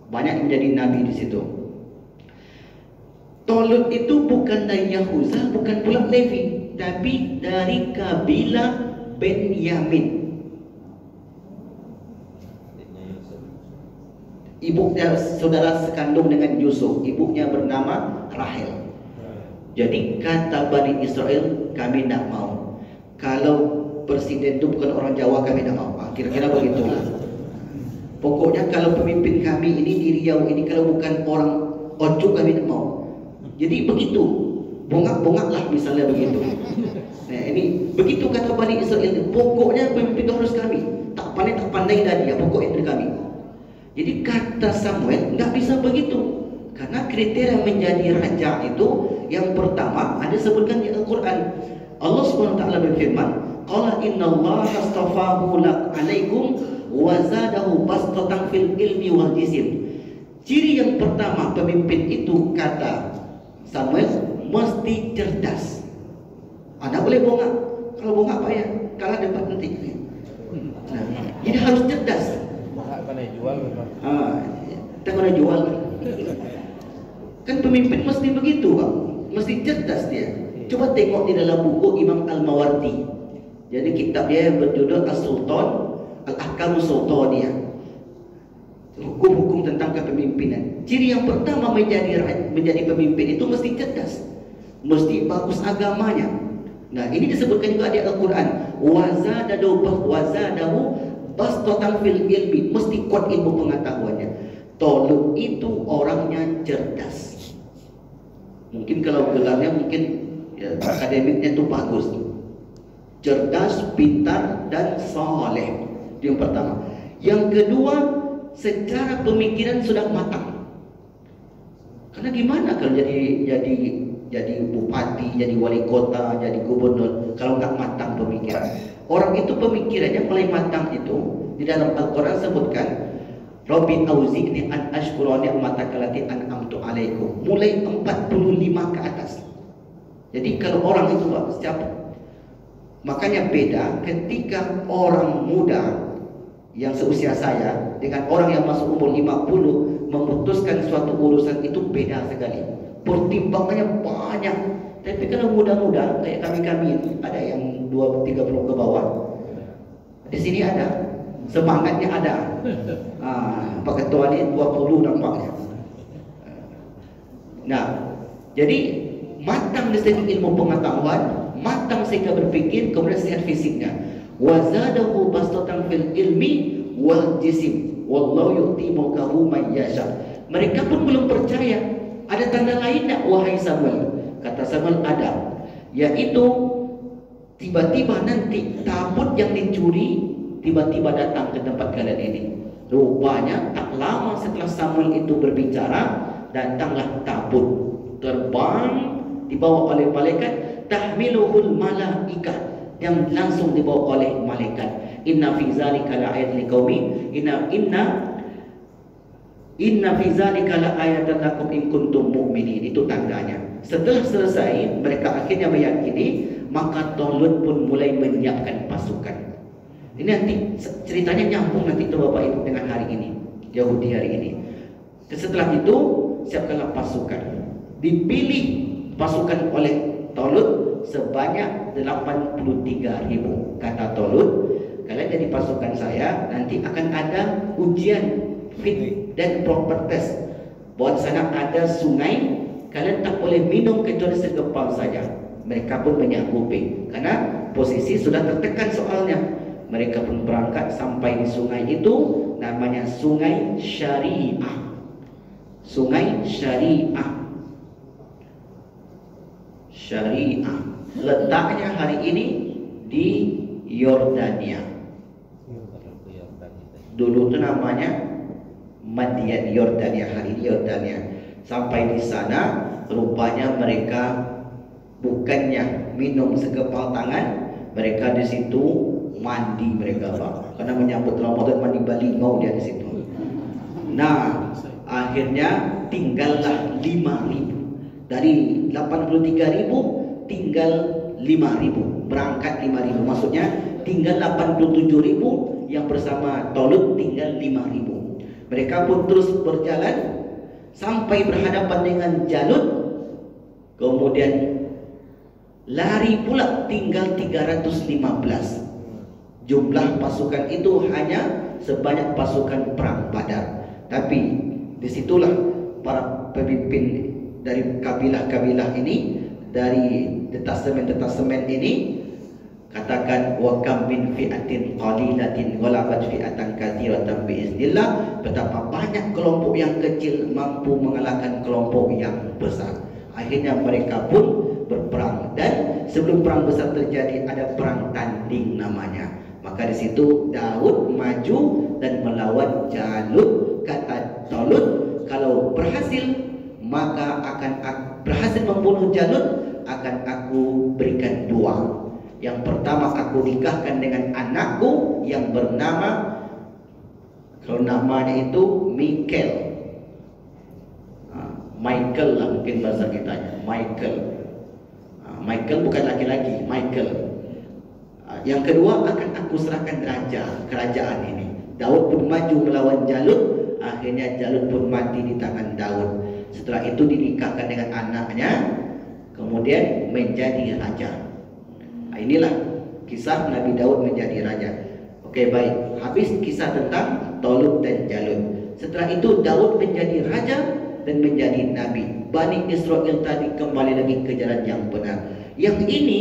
Banyak yang menjadi nabi di situ. Tolut itu bukan dari Yahuda, bukan pula Levi, tapi dari kabilah Benyamin. Ibunya saudara sekandung dengan Yusuf, ibunya bernama Rahel. Jadi kata Bani Israel, kami tidak mau. Kalau presiden itu bukan orang Jawa, kami tidak mau. Kira-kira begitulah. Pokoknya kalau pemimpin kami ini di Riau ini kalau bukan orang Ojo, kami tidak mau. Jadi begitu, bongak-bongaklah misalnya begitu. Nah ini begitu kata Bani Israel. Pokoknya pemimpin itu harus kami. Tak pandai dah dia, pokoknya dari kami. Jadi kata Samuel, nggak bisa begitu. Karena kriteria menjadi raja itu yang pertama ada sebutkan di Al-Quran. Allah SWT berfirman, qala innallaha astafahu alaikum wa zadahu bastatan fil ilmi wal jism. Ciri yang pertama pemimpin itu kata Samuel mesti cerdas. Anda boleh bongak. Kalau bongak apa ya? Kalah dapat nanti. Nah, jadi harus cerdas. Kita kena jual. Kan pemimpin mesti begitu, Pak. Mesti cerdas dia. Coba tengok di dalam buku Imam Al-Mawardi. Jadi kitab dia berjudul As-Sultan Al-Ahkam Sultaniyah. Hukum-hukum tentang kepemimpinan. Ciri yang pertama menjadi pemimpin itu mesti cerdas. mesti bagus agamanya. Nah, ini disebutkan juga di Al-Quran, wazadahu bastatan fil ilmi, mesti kuat ilmu pengetahuannya. Tolut itu orangnya cerdas. Mungkin kalau gelarnya mungkin ya, akademiknya itu bagus, cerdas, pintar, dan saleh. Itu yang pertama. Yang kedua, secara pemikiran sudah matang. Karena gimana kalau jadi bupati, jadi wali kota, jadi gubernur kalau nggak matang pemikiran? Orang itu pemikirannya mulai matang itu di dalam Al-Quran sebutkan, Rabbi auzi'ni an ashkura ni'mataka allati an'amtu 'alaikum. Mulai 45 ke atas. Jadi kalau orang itu siapa? Makanya beda ketika orang muda yang seusia saya dengan orang yang masuk umur 50 memutuskan suatu urusan, itu beda sekali. Pertimbangannya banyak. Tapi kalau muda-muda kayak kami ada yang 30 ke bawah. Di sini ada. Semangatnya ada. Pak Ketua ini 20 nampaknya. Nah, jadi matang dari segi ilmu pengetahuan, matang sehingga berpikir, kemudian sehat fisiknya. Wazadahu bastatan fil ilmi wal jisim wallahu yu'ti mulkahu man yasha. Mereka pun belum percaya. Ada tanda lain tak wahai Samuel? Kata Samuel, ada. Yaitu tiba-tiba nanti tabut yang dicuri tiba-tiba datang ke tempat kalian ini. Rupanya tak lama setelah Samuel itu berbicara, datanglah tabut terbang dibawa oleh malaikat, tahmiluhul malaikah, yang langsung dibawa oleh malaikat. Inna fi zalika la'ayatan liqaumin Inna fi zalika la'ayatan lakum in kuntum mu'minin. Itu tandanya. Setelah selesai, mereka akhirnya meyakini, maka Tolut pun mulai menyiapkan pasukan. Ini nanti ceritanya nyambung nanti itu Bapak Ibu dengan hari ini, Yahudi hari ini. Setelah itu siapkanlah pasukan. Dipilih pasukan oleh Tolut sebanyak 83.000. Kata Tolut, kalian jadi pasukan saya, nanti akan ada ujian fit dan proper test. Buat sana ada sungai, kalian tak boleh minum kecuali segepal saja. Mereka pun menyanggupi karena posisi sudah tertekan soalnya. Mereka pun berangkat sampai di sungai itu, namanya Sungai Syariah. Sungai Syariah. Syariah. Letaknya hari ini di Yordania. Dulu itu namanya Madian, Yordania, hari ini Yordania. Sampai di sana rupanya mereka bukannya minum segepal tangan, mereka di situ mandi mereka Pak. Karena menyambut Ramadan mandi baligau dia di situ. Nah, akhirnya tinggallah 5.000. Dari 83.000 tinggal 5.000. Berangkat 5.000. Maksudnya tinggal 87.000, yang bersama Tolut tinggal 5.000. Mereka pun terus berjalan sampai berhadapan dengan Jalut. Kemudian lari pula, tinggal 315. Jumlah pasukan itu hanya sebanyak pasukan perang Badar. Tapi disitulah para pemimpin dari kabilah-kabilah ini, dari detasemen-detasemen ini, katakan wa kam min fi'atin qalilatin ghalabat fi'atan katsiratan biiznillah. Betapa banyak kelompok yang kecil mampu mengalahkan kelompok yang besar. Akhirnya mereka pun berperang, dan sebelum perang besar terjadi ada perang tanding namanya. Maka di situ Daud maju dan melawan Jalut. Kata Tolut, kalau berhasil maka akan berhasil membunuh Jalut, akan aku berikan 2. Yang pertama, aku nikahkan dengan anakku yang bernama, kalau namanya itu Michael. Michael lah mungkin bahasa kitanya, Michael. Michael bukan laki-laki, Michael. Yang kedua, akan aku serahkan kerajaan ini. Daud pun maju melawan Jalut. Akhirnya Jalut pun mati di tangan Daud. Setelah itu dinikahkan dengan anaknya, kemudian menjadi raja. Nah, inilah kisah Nabi Daud menjadi raja. Oke, baik. Habis kisah tentang Tolut dan Jalut. Setelah itu Daud menjadi raja dan menjadi nabi. Bani Israel tadi kembali lagi ke jalan yang benar. Yang ini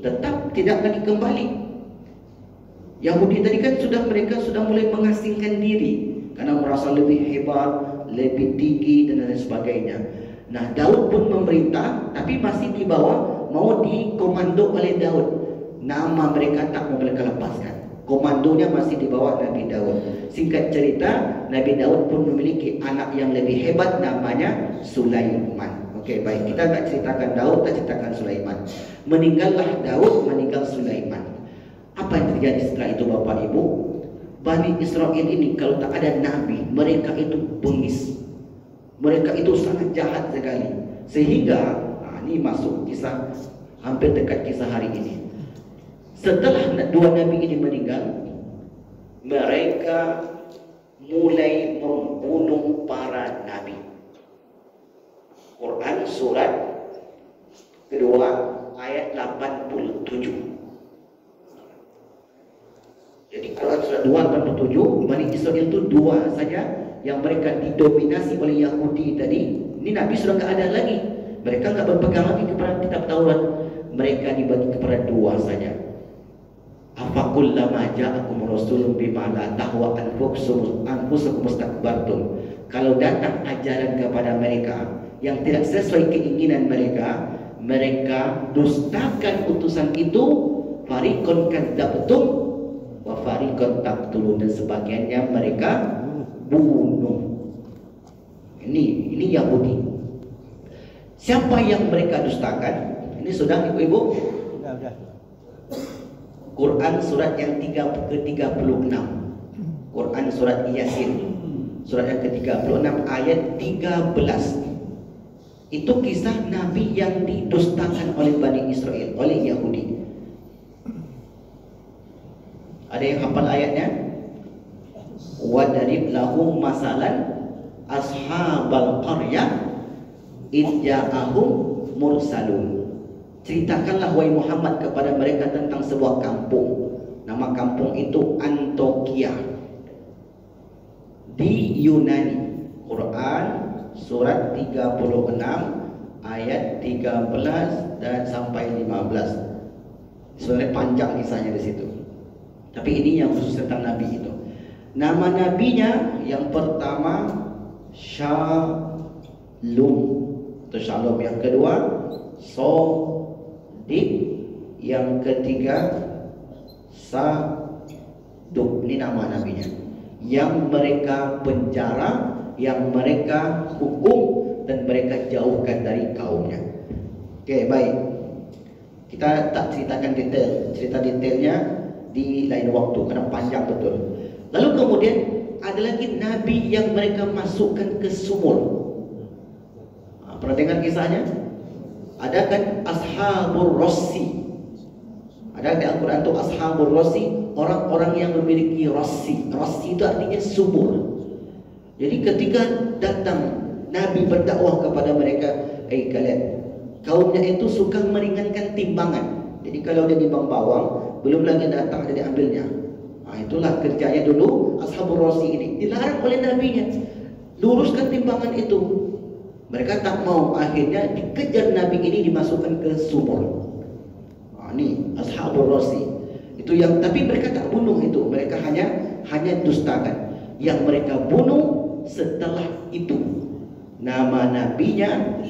tetap tidak akan kembali. Yahudi tadi kan mereka sudah mulai mengasingkan diri karena merasa lebih hebat, lebih tinggi dan lain sebagainya. Nah, Daud pun memerintah, tapi masih di bawah, mau dikomando oleh Daud. Nama mereka tak mau mereka lepaskan. Komandonya masih di bawah Nabi Daud. Singkat cerita, Nabi Daud pun memiliki anak yang lebih hebat, namanya Sulaiman. Oke, baik, kita tak ceritakan Daud, tak ceritakan Sulaiman. Meninggallah Daud, meninggal Sulaiman. Apa yang terjadi setelah itu Bapak Ibu? Bani Israel ini kalau tak ada Nabi, mereka itu bengis. Mereka itu sangat jahat sekali. Sehingga, ini masuk kisah, hampir dekat kisah hari ini. Setelah dua Nabi ini meninggal, mereka mulai membunuh para Nabi. Quran surat kedua ayat 87. Jadi Quran surat 287, Bani Israel itu dua saja yang mereka didominasi oleh Yahudi tadi. Ini Nabi sudah nggak ada lagi. Mereka nggak berpegang lagi kepada kitab Taurat. Mereka dibagi kepada dua saja. Afakullama ja'akum rasulun bima la tahwa anfusukum mustakbartum. Kalau datang ajaran kepada mereka yang tidak sesuai keinginan mereka, mereka dustakan utusan itu. Fariqon kadzabtum wa fariqon taqtulun, dan sebagiannya mereka bunuh. Ini Yahudi. Siapa yang mereka dustakan? Ini sudah Ibu-ibu? Sudah. Quran surat yang ke-36. Quran surat Yasin. Surat yang ke-36 ayat 13. Itu kisah Nabi yang didustakan oleh Bani Israel, oleh Yahudi. Ada yang hafal ayatnya? Wadarib lahum masalan ashabal qaryah idja'ahum mursalun. Ceritakanlah wahai Muhammad kepada mereka tentang sebuah kampung. Nama kampung itu Antioquia di Yunani. Quran surat 36 ayat 13 dan sampai 15. Sebenarnya panjang kisahnya di situ. Tapi ini yang khusus tentang Nabi itu. Nama nabinya yang pertama Shalom, atau Shalom. Yang kedua Sodik. Yang ketiga Saduk. Ini nama nabinya. Yang mereka penjara, yang mereka hukum, dan mereka jauhkan dari kaumnya. Oke, baik. Kita tak ceritakan detail. Cerita detailnya di lain waktu karena panjang betul. Lalu kemudian ada lagi nabi yang mereka masukkan ke sumur. Pernah dengar kisahnya? Ada kan Ashabur Rossi. Ada di Al-Quran itu Ashabur Rossi, orang-orang yang memiliki Rossi. Rossi itu artinya sumur. Jadi ketika datang Nabi berdakwah kepada mereka, kalian, kaumnya itu suka meringankan timbangan. Jadi kalau dia nimbang bawang, belum lagi datang ada diambilnya. Itulah kerjanya dulu Ashabur Rossi ini. Dilarang oleh nabinya, luruskan timbangan itu. Mereka tak mau, akhirnya dikejar nabi ini, dimasukkan ke sumur. Ini Ashabur Rossi. Itu yang, tapi mereka tak bunuh itu. Mereka hanya dustakan. Yang mereka bunuh setelah itu, nama nabinya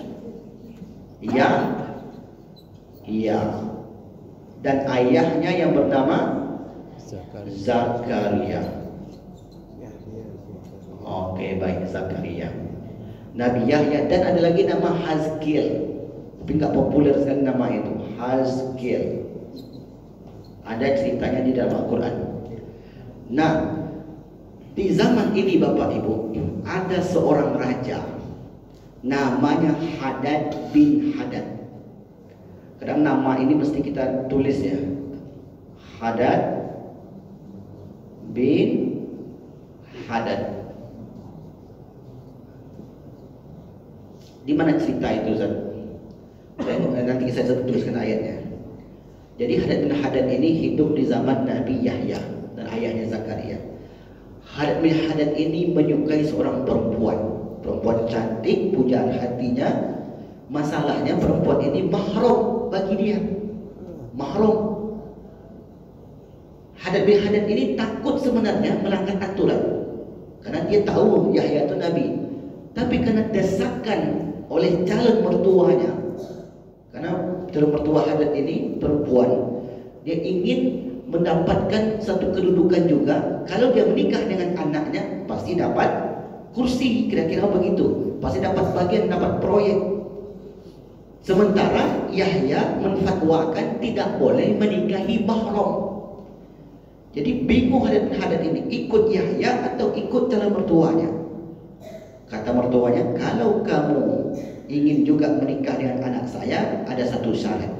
Yahya, dan ayahnya yang bernama Zakaria. Oke, baik, Zakaria. Nabi Yahya, dan ada lagi nama Hazkiel. Tapi nggak populer sekali nama itu, Hazkiel. Ada ceritanya di dalam Al-Quran. Nah, di zaman ini Bapak Ibu, ada seorang raja namanya Hadad bin Hadad. Kadang nama ini mesti kita tulis ya. Hadad bin Hadad. Di mana cerita itu, Zat? Nanti saya tuliskan ayatnya. Jadi Hadad bin Hadad ini hidup di zaman Nabi Yahya dan ayahnya Zakaria. Hadad bin Hadad ini menyukai seorang perempuan cantik, pujaan hatinya Masalahnya perempuan ini mahram bagi dia. Mahram. Hadad bin Hadad ini takut sebenarnya melanggar aturan, karena dia tahu Yahya itu nabi. Tapi karena desakan oleh calon mertuanya, karena calon mertua Hadad ini perempuan, dia ingin mendapatkan satu kedudukan juga. Kalau dia menikah dengan anaknya, pasti dapat kursi, kira-kira begitu. Pasti dapat bagian, dapat proyek. Sementara Yahya menfatwakan tidak boleh menikahi mahram. Jadi bingung Hadad bin Hadad ini, ikut Yahya atau ikut calon mertuanya. Kata mertuanya, kalau kamu ingin juga menikah dengan anak saya, ada satu syarat.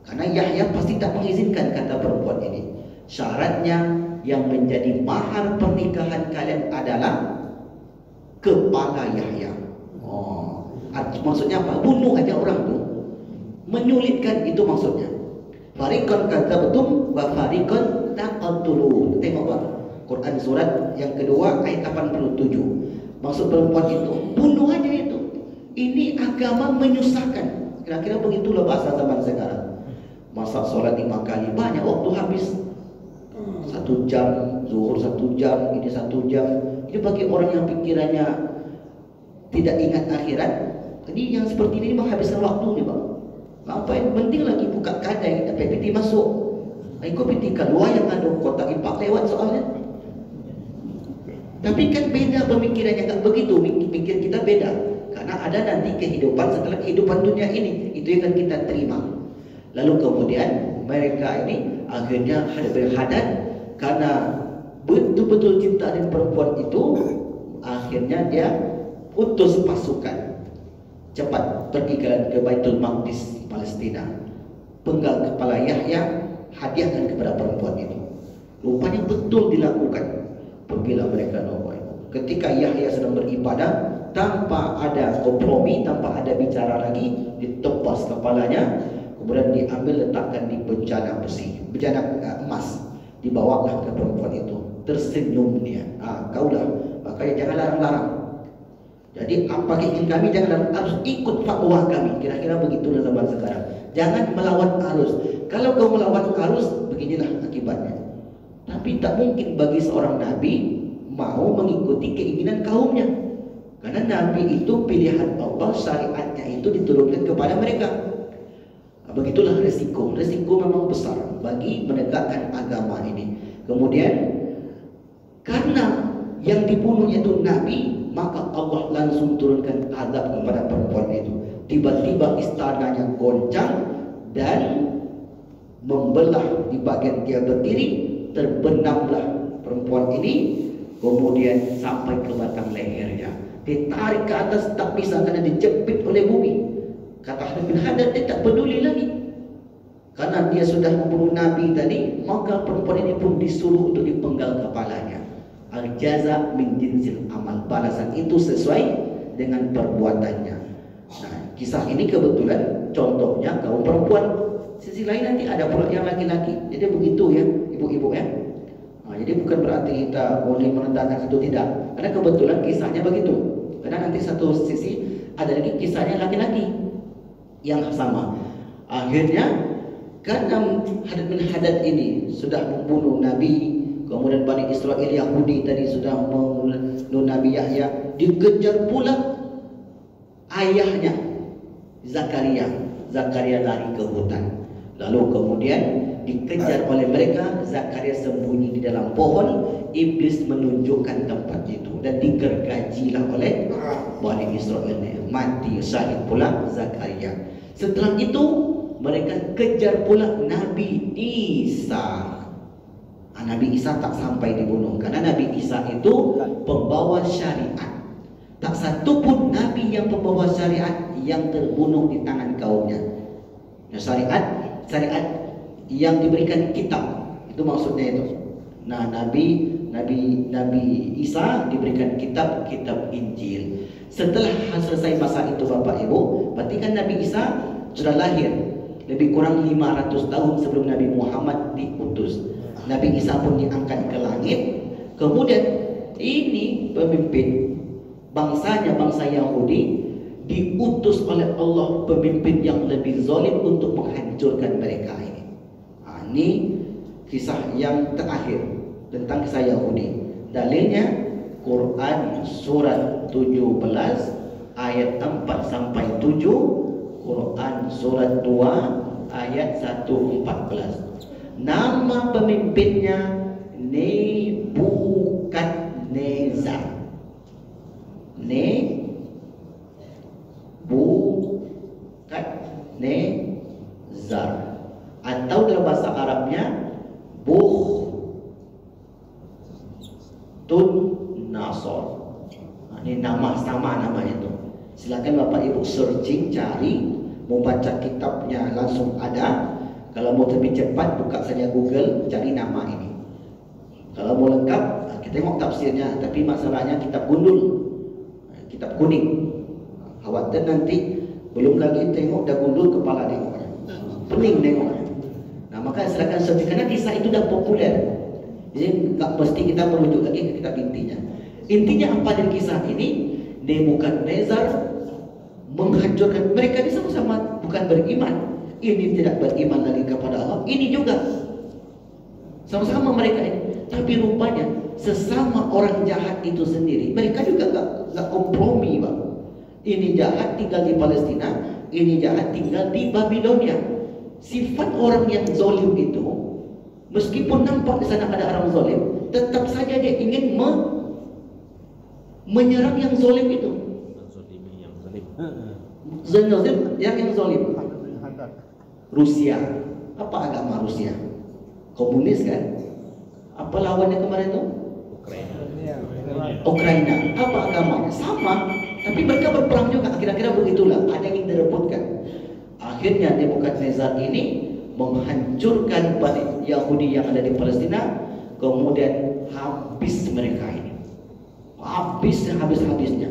Karena Yahya pasti tak mengizinkan, kata perempuan ini. Syaratnya yang menjadi mahar pernikahan kalian adalah kepala Yahya. Maksudnya apa? Bunuh aja orang tu. Menyulitkan, itu maksudnya. Fariqan kadzabtum wa fariqan taqtulun. Tengok Pak, Quran surat yang kedua ayat 87. Maksud perempuan itu, bunuh aja itu. Ini agama menyusahkan. Kira-kira begitulah bahasa zaman sekarang. Masa sholat 5 kali, banyak waktu habis. 1 jam, zuhur 1 jam, ini 1 jam. Ini bagi orang yang pikirannya tidak ingat akhirat. Jadi yang seperti ini menghabiskan waktu nih Pak. Ngapain? Penting lagi buka kadai, tapi piti masuk. Ikut piti keluar yang ada kotak impak lewat soalnya. Tapi kan beda pemikirannya, tak begitu. Pikir kita beda. Karena ada nanti kehidupan setelah kehidupan dunia ini. Itu yang akan kita terima. Lalu kemudian mereka ini akhirnya Hadad bin Hadad, karena betul-betul cinta dengan perempuan itu, akhirnya dia utus pasukan cepat pergi ke Baitul Maqdis Palestina, penggal kepala Yahya, hadiahkan kepada perempuan itu. Rupanya betul dilakukan. Pergilah mereka ketika Yahya sedang beribadah, tanpa ada kompromi, tanpa ada bicara lagi, ditebas kepalanya, kemudian diambil letakkan di bejana besi, bejana emas, dibawalah ke perempuan itu. Tersenyum dia, kaulah, makanya jangan larang-larang. Jadi apa ingin kami, jangan harus ikut fatwa kami. Kira-kira begitulah zaman sekarang. Jangan melawan arus. Kalau kau melawan arus, beginilah akibatnya. Tapi tak mungkin bagi seorang nabi mau mengikuti keinginan kaumnya. Karena nabi itu pilihan Allah, syariatnya itu diturunkan kepada mereka. Begitulah resiko. Resiko memang besar bagi menegakkan agama ini. Kemudian karena yang dibunuhnya itu nabi, maka Allah langsung turunkan azab kepada perempuan itu. Tiba-tiba istananya goncang dan membelah di bagian dia berdiri, terbenamlah perempuan ini, kemudian sampai ke batang lehernya. Ditarik ke atas tak bisa karena dijepit oleh bumi. Kata Hadad bin Hadad, dia tak peduli lagi. Karena dia sudah membunuh Nabi tadi, maka perempuan ini pun disuruh untuk dipenggal kepalanya. Al-jaza min jinsil amal, balasan itu sesuai dengan perbuatannya. Nah, kisah ini kebetulan contohnya kaum perempuan. Sisi lain nanti ada pula yang laki-laki. Jadi begitu ya, ibu-ibu ya. Jadi bukan berarti kita boleh merendahkan itu, tidak. Karena kebetulan kisahnya begitu. Karena nanti satu sisi ada lagi kisahnya laki-laki yang sama. Akhirnya karena Hadad bin Hadad ini sudah membunuh Nabi, kemudian Bani Israel Yahudi tadi sudah membunuh Nabi Yahya, dikejar pula ayahnya Zakaria. Zakaria lari ke hutan. Lalu kemudian dikejar oleh mereka. Zakaria sembunyi di dalam pohon. Iblis menunjukkan tempat itu dan digergajilah oleh Bani Israel. Mati syahid pula Zakaria. Setelah itu mereka kejar pula Nabi Isa. Nabi Isa tak sampai dibunuh, karena Nabi Isa itu pembawa syariat. Tak satu pun Nabi yang pembawa syariat yang terbunuh di tangan kaumnya. Nah, syariat yang diberikan kitab, itu maksudnya itu. Nah, Nabi Isa diberikan kitab Injil. Setelah selesai masa itu Bapak Ibu, berarti kan Nabi Isa sudah lahir lebih kurang 500 tahun sebelum Nabi Muhammad diutus. Nabi Isa pun diangkat ke langit. Kemudian ini pemimpin bangsanya, bangsa Yahudi, diutus oleh Allah pemimpin yang lebih zalim untuk menghancurkan mereka ini. Ini kisah yang terakhir tentang kisah Yahudi. Dalilnya Quran surat 17 ayat 4 sampai 7, Quran surat 2 ayat 1-14. Nama pemimpinnya Nebukadnezar. Nebukadnezar, atau dalam bahasa Arabnya Bukhtunasor. Ini nama namanya itu. Silakan Bapak Ibu searching, cari, mau baca kitabnya langsung ada. Kalau mau lebih cepat buka saja Google, cari nama ini. Kalau mau lengkap kita tengok tafsirnya, tapi masalahnya kitab gundul, kitab kuning. Khawatir nanti belum lagi tengok dah gundul kepala tengoknya, pening tengoknya. Nah maka silakan searching, karena kisah itu dah populer. Jadi tak mesti kita merujuk lagi ke kitab intinya. Intinya apa dari kisah ini? Nebukadnezar menghancurkan mereka. Ini sama-sama bukan beriman. Ini tidak beriman lagi kepada Allah. Ini juga sama-sama mereka ini. Tapi rupanya sesama orang jahat itu sendiri, mereka juga gak kompromi, Pak. Ini jahat tinggal di Palestina, ini jahat tinggal di Babilonia. Sifat orang yang zalim itu, meskipun nampak di sana ada orang zalim, tetap saja dia ingin menyerang yang zalim itu. Yang zalim. Rusia. Apa agama Rusia? Komunis kan? Apa lawannya kemarin itu? Ukraina. Apa agamanya? Sama. Tapi mereka berperang juga. Kira-kira begitulah. Ada yang direbutkan. Akhirnya Nebukadnezar ini menghancurkan Bani Yahudi yang ada di Palestina. Kemudian habis mereka ini. Habis-habisnya.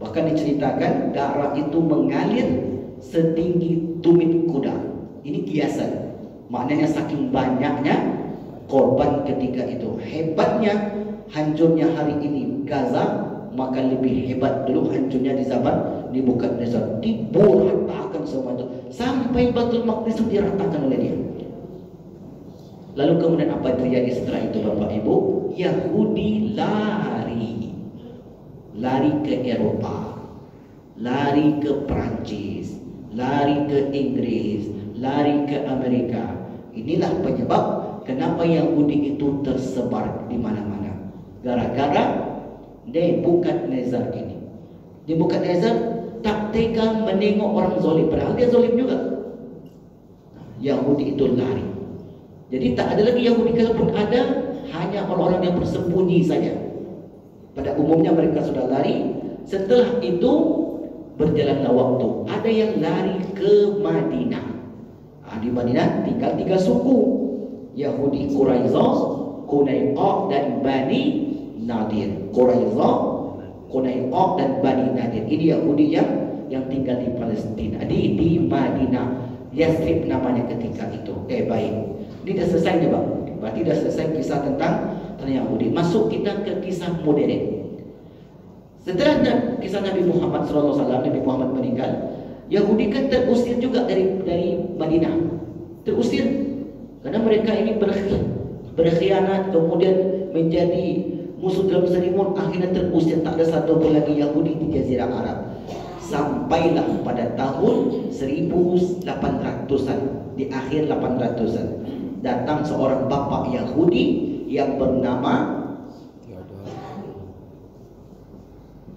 Bahkan diceritakan darah itu mengalir setinggi tumit kuda. Ini kiasan. Maknanya saking banyaknya korban ketika itu. Hebatnya hancurnya hari ini Gaza, maka lebih hebat dulu hancurnya di zaman Nebukadnezar. Diratakan semua itu. Sampai Baitul Maqdis itu diratakan oleh dia. Lalu kemudian apa terjadi setelah itu Bapak Ibu? Yahudi lari ke Eropa, lari ke Prancis, lari ke Inggris, lari ke Amerika. Inilah penyebab kenapa Yahudi itu tersebar di mana-mana. Gara-gara Nebukadnezar ini. Nebukadnezar tak tega menengok orang zalim, padahal dia zalim juga. Yahudi itu lari. Jadi tak ada lagi Yahudi, kalaupun ada, hanya orang-orang yang bersembunyi saja. Pada umumnya mereka sudah lari. Setelah itu berjalanlah waktu. Ada yang lari ke Madinah. Di Madinah tinggal 3 suku, Yahudi Quraisyah, Qunaiqah dan Bani Nadir. Quraisyah, Qunaiqah dan Bani Nadir. Ini Yahudi yang tinggal di Palestina, di Madinah. Yathrib namanya ketika itu. Baik. Ini dah selesai nih, Pak. Berarti dah selesai kisah tentang Yahudi. Masuk kita ke kisah modern. Setelah kisah Nabi Muhammad SAW, Nabi Muhammad meninggal, Yahudi kan terusir juga dari Madinah. Terusir karena mereka ini berkhianat, kemudian menjadi musuh dalam serimun. Akhirnya terusir, tak ada satu pun lagi Yahudi di Jazirah Arab. Sampailah pada tahun 1800-an, di akhir 800-an, datang seorang bapak Yahudi yang bernama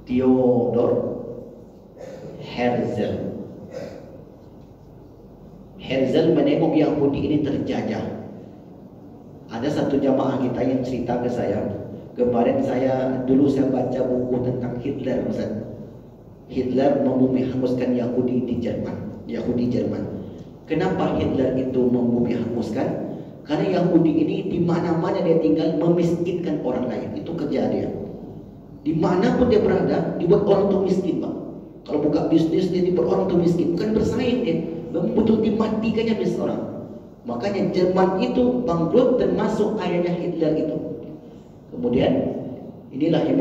Theodor Herzl. Herzl menengok Yahudi ini terjajah. Ada satu jamaah kita yang cerita ke saya. Kemarin dulu saya baca buku tentang Hitler, Ustaz. Hitler membumi hanguskan Yahudi di Jerman. Yahudi Jerman. Kenapa Hitler itu membumi hanguskan? Karena Yahudi ini di mana-mana dia tinggal memiskinkan orang lain. Itu kerja dia. Dimanapun dia berada, dibuat orang itu miskin, Pak. Kalau buka bisnis dia dibuat orang itu miskin, bukan bersaing dia, betul dimatikannya bisnis orang. Makanya Jerman itu bangkrut, termasuk ayahnya Hitler itu. Kemudian inilah yang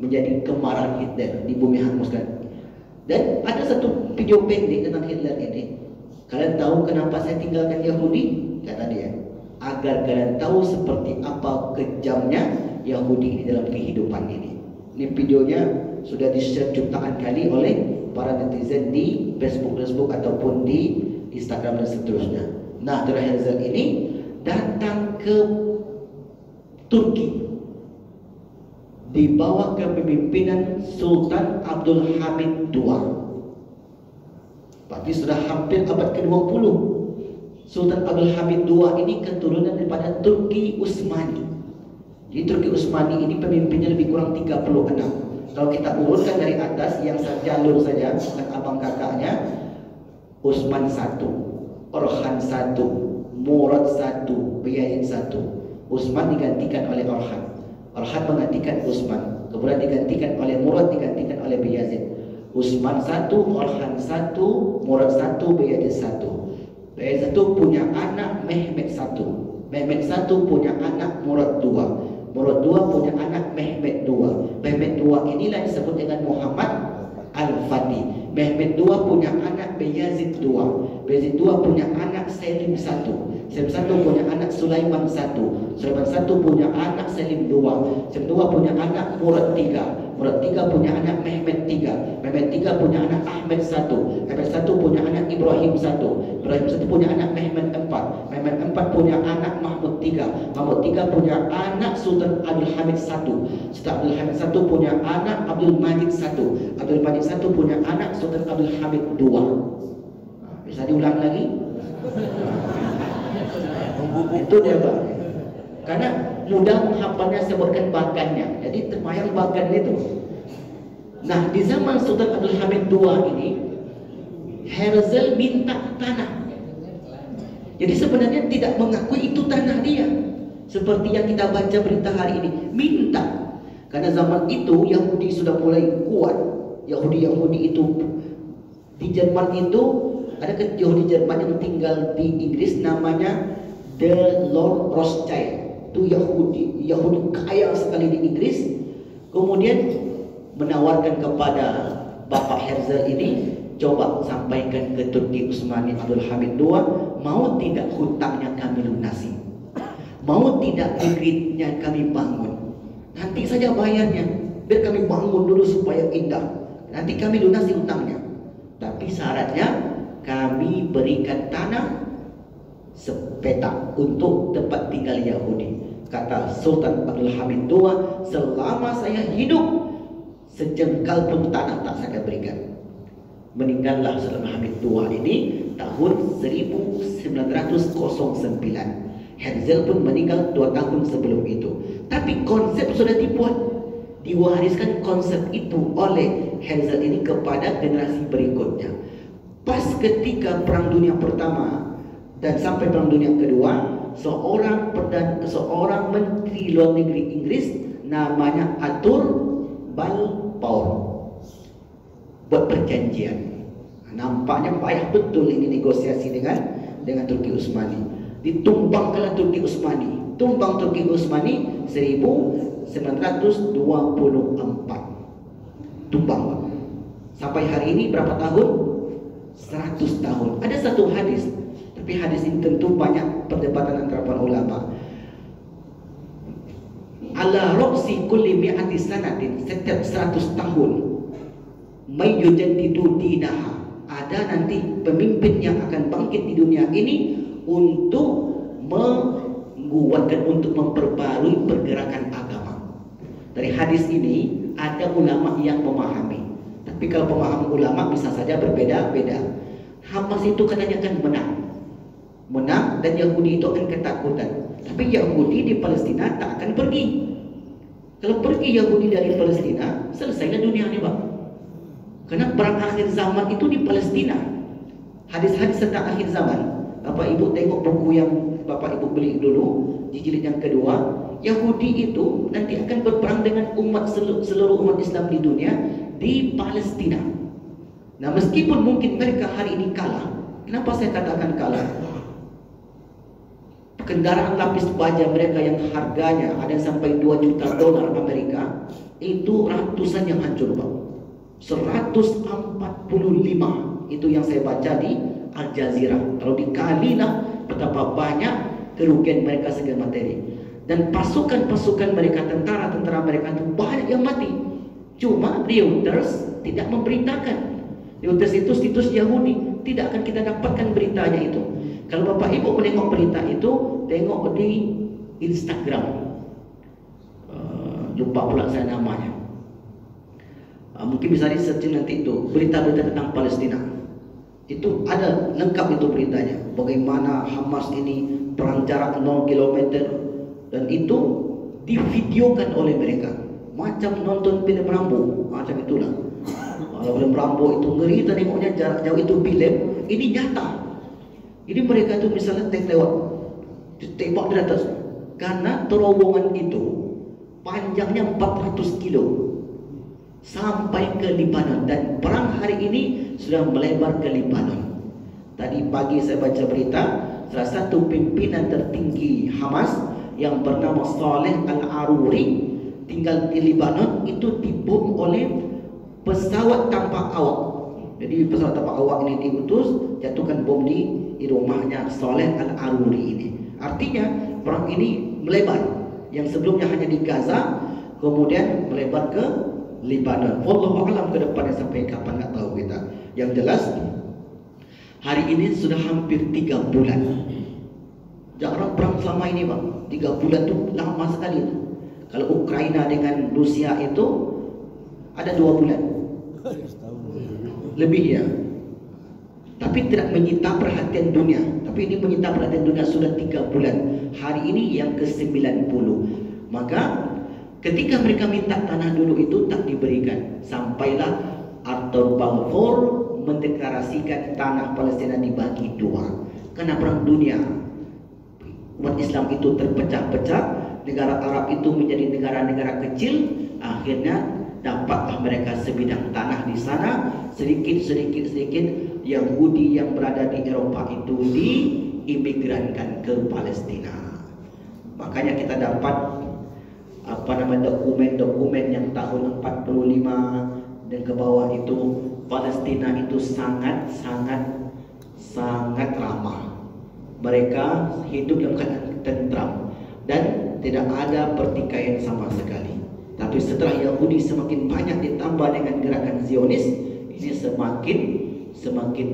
menjadi kemarahan Hitler, di bumi hanguskan. Dan ada satu video pendek tentang Hitler ini. Kalian tahu kenapa saya tinggalkan Yahudi? Kata dia, agar kalian tahu seperti apa kejamnya Yahudi di dalam kehidupan ini. Ini videonya sudah di-share jutaan kali oleh para netizen di Facebook ataupun di Instagram dan seterusnya. Nah, Dr. Herzl ini datang ke Turki di bawah kepemimpinan Sultan Abdul Hamid II. Berarti sudah hampir abad ke-20. Sultan Abdul Hamid II ini keturunan daripada Turki Utsmani. Jadi Turki Utsmani ini pemimpinnya lebih kurang 36. Kalau kita urutkan dari atas, yang jalur saja dan abang kakaknya, Utsman 1, Orhan 1, Murad 1, Bayezid 1. Utsman digantikan oleh Orhan. Orhan menggantikan Utsman. Kemudian digantikan oleh Murad, digantikan oleh Bayezid. Utsman 1, Orhan 1, Murad 1, Bayezid 1. Bayezid 1 punya anak Mehmed 1. Mehmed 1 punya anak Murad 2. Murad 2 punya anak Mehmed 2. Mehmed 2 inilah disebut dengan Muhammad Al-Fatih. Mehmed 2 punya anak Bayezid 2. Bayezid 2 punya anak Selim 1. Selim 1 punya anak Sulaiman 1. Sulaiman 1 punya anak Selim 2. Selim 2 punya anak Murad 3. Murad 3 punya anak Mehmed 3. Mehmed 3 punya anak Ahmed 1. Ahmed 1 punya anak Ibrahim 1. Ibrahim 1 punya anak Mehmed 4. Mehmed 4 punya anak Mahmud 3. Mahmud 3 punya anak Sultan Abdul Hamid 1. Sultan Abdul Hamid 1 punya anak Abdul Majid 1. Abdul Majid 1 punya anak Sultan Abdul Hamid 2. Bisa diulang lagi? Itu dia, Pak. Karena mudah menghafalnya, sebutkan bagannya. Jadi terbayang bagan itu. Nah, di zaman Sultan Abdul Hamid II ini, Herzl minta tanah. Jadi sebenarnya tidak mengakui itu tanah dia. Seperti yang kita baca berita hari ini, minta. Karena zaman itu Yahudi sudah mulai kuat. Yahudi itu di Jerman itu ada Yahudi Jerman yang tinggal di Inggris, namanya The Lord Rothschild. Itu Yahudi kaya sekali di Inggris. Kemudian menawarkan kepada Bapak Herzl ini, coba sampaikan ke Turki Utsmani Abdul Hamid II, mau tidak hutangnya kami lunasi, mau tidak negerinya kami bangun, nanti saja bayarnya, biar kami bangun dulu supaya indah, nanti kami lunasi hutangnya, tapi syaratnya kami berikan tanah sepetak untuk tempat tinggal Yahudi. Kata Sultan Abdul Hamid II, selama saya hidup sejengkal pun tanah tak saya berikan. Meninggallah Sultan Hamid II ini tahun 1909. Herzl pun meninggal 2 tahun sebelum itu. Tapi konsep sudah dibuat, diwariskan konsep itu oleh Herzl ini kepada generasi berikutnya. Pas ketika Perang Dunia Pertama dan sampai Perang Dunia Kedua, seorang menteri luar negeri Inggris namanya Arthur Balfour buat perjanjian. Nampaknya payah betul ini negosiasi dengan Turki Utsmani. Ditumbangkanlah Turki Utsmani. Tumbang Turki Utsmani 1924. Tumbang. Sampai hari ini berapa tahun? 100 tahun. Ada satu hadis, tapi hadis ini tentu banyak perdebatan antara para ulama. Ala roksi kulli mi'ati sanatin, setiap 100 tahun mayyujaddidu dinaha, ada nanti pemimpin yang akan bangkit di dunia ini untuk menguatkan, untuk memperbarui pergerakan agama. Dari hadis ini ada ulama yang memahami, tapi kalau pemahaman ulama bisa saja berbeda-beda. Hamas itu katanya akan menang dan Yahudi itu akan ketakutan. Tapi Yahudi di Palestina tak akan pergi. Kalau pergi Yahudi dari Palestina, selesailah dunia ini, Pak. Karena perang akhir zaman itu di Palestina. Hadis-hadis tentang akhir zaman, Bapak Ibu tengok buku yang Bapak Ibu beli dulu di jilid yang kedua. Yahudi itu nanti akan berperang dengan seluruh umat Islam di dunia di Palestina. Nah, meskipun mungkin mereka hari ini kalah. Kenapa saya katakan kalah? Kendaraan lapis baja mereka yang harganya ada sampai $2 juta Amerika, itu ratusan yang hancur, Pak. 145 itu yang saya baca di Al Jazeera. Kalau dikalilah betapa banyak kerugian mereka segi materi. Dan pasukan-pasukan mereka, tentara-tentara mereka itu banyak yang mati. Cuma Reuters tidak memberitakan. Reuters itu situs Yahudi, tidak akan kita dapatkan beritanya itu. Kalau Bapak Ibu menengok berita itu, tengok di Instagram. Lupa pula saya namanya. Mungkin bisa di searching nanti itu berita-berita tentang Palestina. Itu ada lengkap itu beritanya. Bagaimana Hamas ini perang jarak 0 km dan itu divideokan oleh mereka. Macam nonton film Rambo, macam itulah. Kalau film Rambo itu ngeri, kita tengoknya jarak jauh itu film. Ini nyata. Ini mereka itu misalnya lewat, tembak di atas. Karena terowongan itu panjangnya 400 kilo sampai ke Lebanon, dan perang hari ini sudah melebar ke Lebanon. Tadi pagi saya baca berita, salah satu pimpinan tertinggi Hamas yang bernama Saleh Al-Aruri tinggal di Lebanon itu dibom oleh pesawat tanpa awak. Jadi pesawat tanpa awak ini diutus jatuhkan bom di rumahnya Saleh Al-Aruri ini. Artinya perang ini melebar. Yang sebelumnya hanya di Gaza, kemudian melebar ke Lebanon. Wallahu a'lam ke depannya sampai kapan nggak tahu kita. Yang jelas hari ini sudah hampir 3 bulan. Jarang perang selama ini, Bang. 3 bulan itu lama sekali. Kalau Ukraina dengan Rusia itu ada 2 bulan. Lebih ya. Tapi tidak menyita perhatian dunia. Tapi ini menyita perhatian dunia sudah 3 bulan. Hari ini yang ke-90. Maka ketika mereka minta tanah dulu itu tak diberikan. Sampailah Arthur Balfour mendeklarasikan tanah Palestina dibagi 2. Karena perang dunia, umat Islam itu terpecah-pecah, negara Arab itu menjadi negara-negara kecil. Akhirnya dapatlah mereka sebidang tanah di sana. Sedikit Yahudi yang berada di Eropa itu diimigrankan ke Palestina. Makanya kita dapat dokumen-dokumen yang tahun 45 dan ke bawah itu, Palestina itu sangat ramah. Mereka hidup dalam keadaan tentram dan tidak ada pertikaian sama sekali. Tapi setelah Yahudi semakin banyak ditambah dengan gerakan Zionis, ini semakin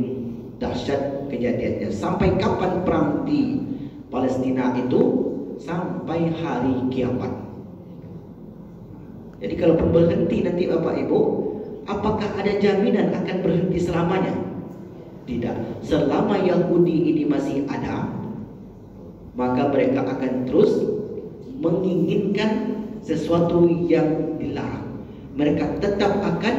dahsyat kejadiannya. Sampai kapan perang di Palestina itu? Sampai hari kiamat. Jadi kalau berhenti nanti Bapak Ibu, apakah ada jaminan akan berhenti selamanya? Tidak. Selama Yahudi ini masih ada, maka mereka akan terus menginginkan sesuatu yang dilarang. Mereka tetap akan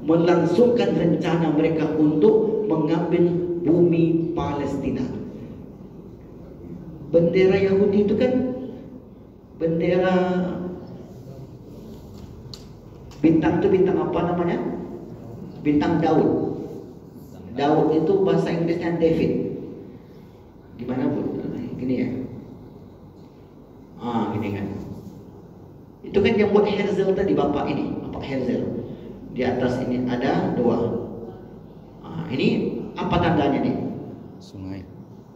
melangsungkan rencana mereka untuk mengambil bumi Palestina. Bendera Yahudi itu kan bendera bintang, itu bintang apa namanya? Bintang Daud. Daud itu bahasa Inggrisnya David. Gimana Bu? Gini ya. Gini kan. Itu kan yang buat Herzl tadi, Bapak Herzl. Di atas ini ada 2. Ini apa tandanya nih? Sungai.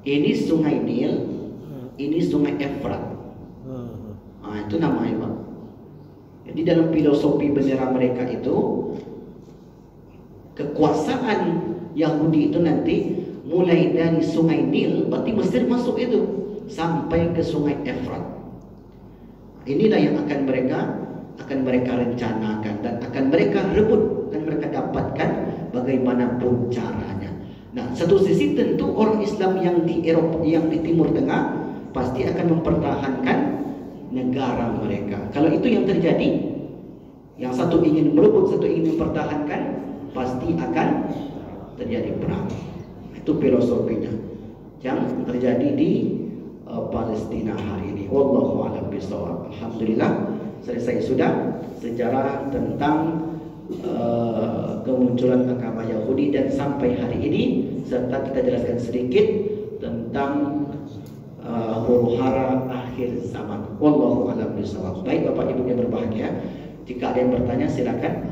Ini Sungai Nil, ini Sungai Efrat. Itu namanya, Pak. Jadi dalam filosofi bendera mereka itu, kekuasaan Yahudi itu nanti mulai dari Sungai Nil, berarti Mesir masuk itu, sampai ke Sungai Efrat. Inilah yang akan mereka rencanakan dan akan mereka rebut dan mereka dapatkan bagaimanapun caranya. Nah, satu sisi tentu orang Islam yang di Eropa, yang di Timur Tengah pasti akan mempertahankan negara mereka. Kalau itu yang terjadi, yang satu ingin merebut, satu ingin mempertahankan, pasti akan terjadi perang. Itu filosofinya yang terjadi di Palestina hari ini. Wallahu a'lam bishawab. Alhamdulillah selesai sudah sejarah tentang kemunculan agama Yahudi dan sampai hari ini, serta kita jelaskan sedikit tentang huru hara akhir zaman. Wallahu a'lam bishawab. Baik Bapak Ibu yang berbahagia, Jika ada yang bertanya silakan.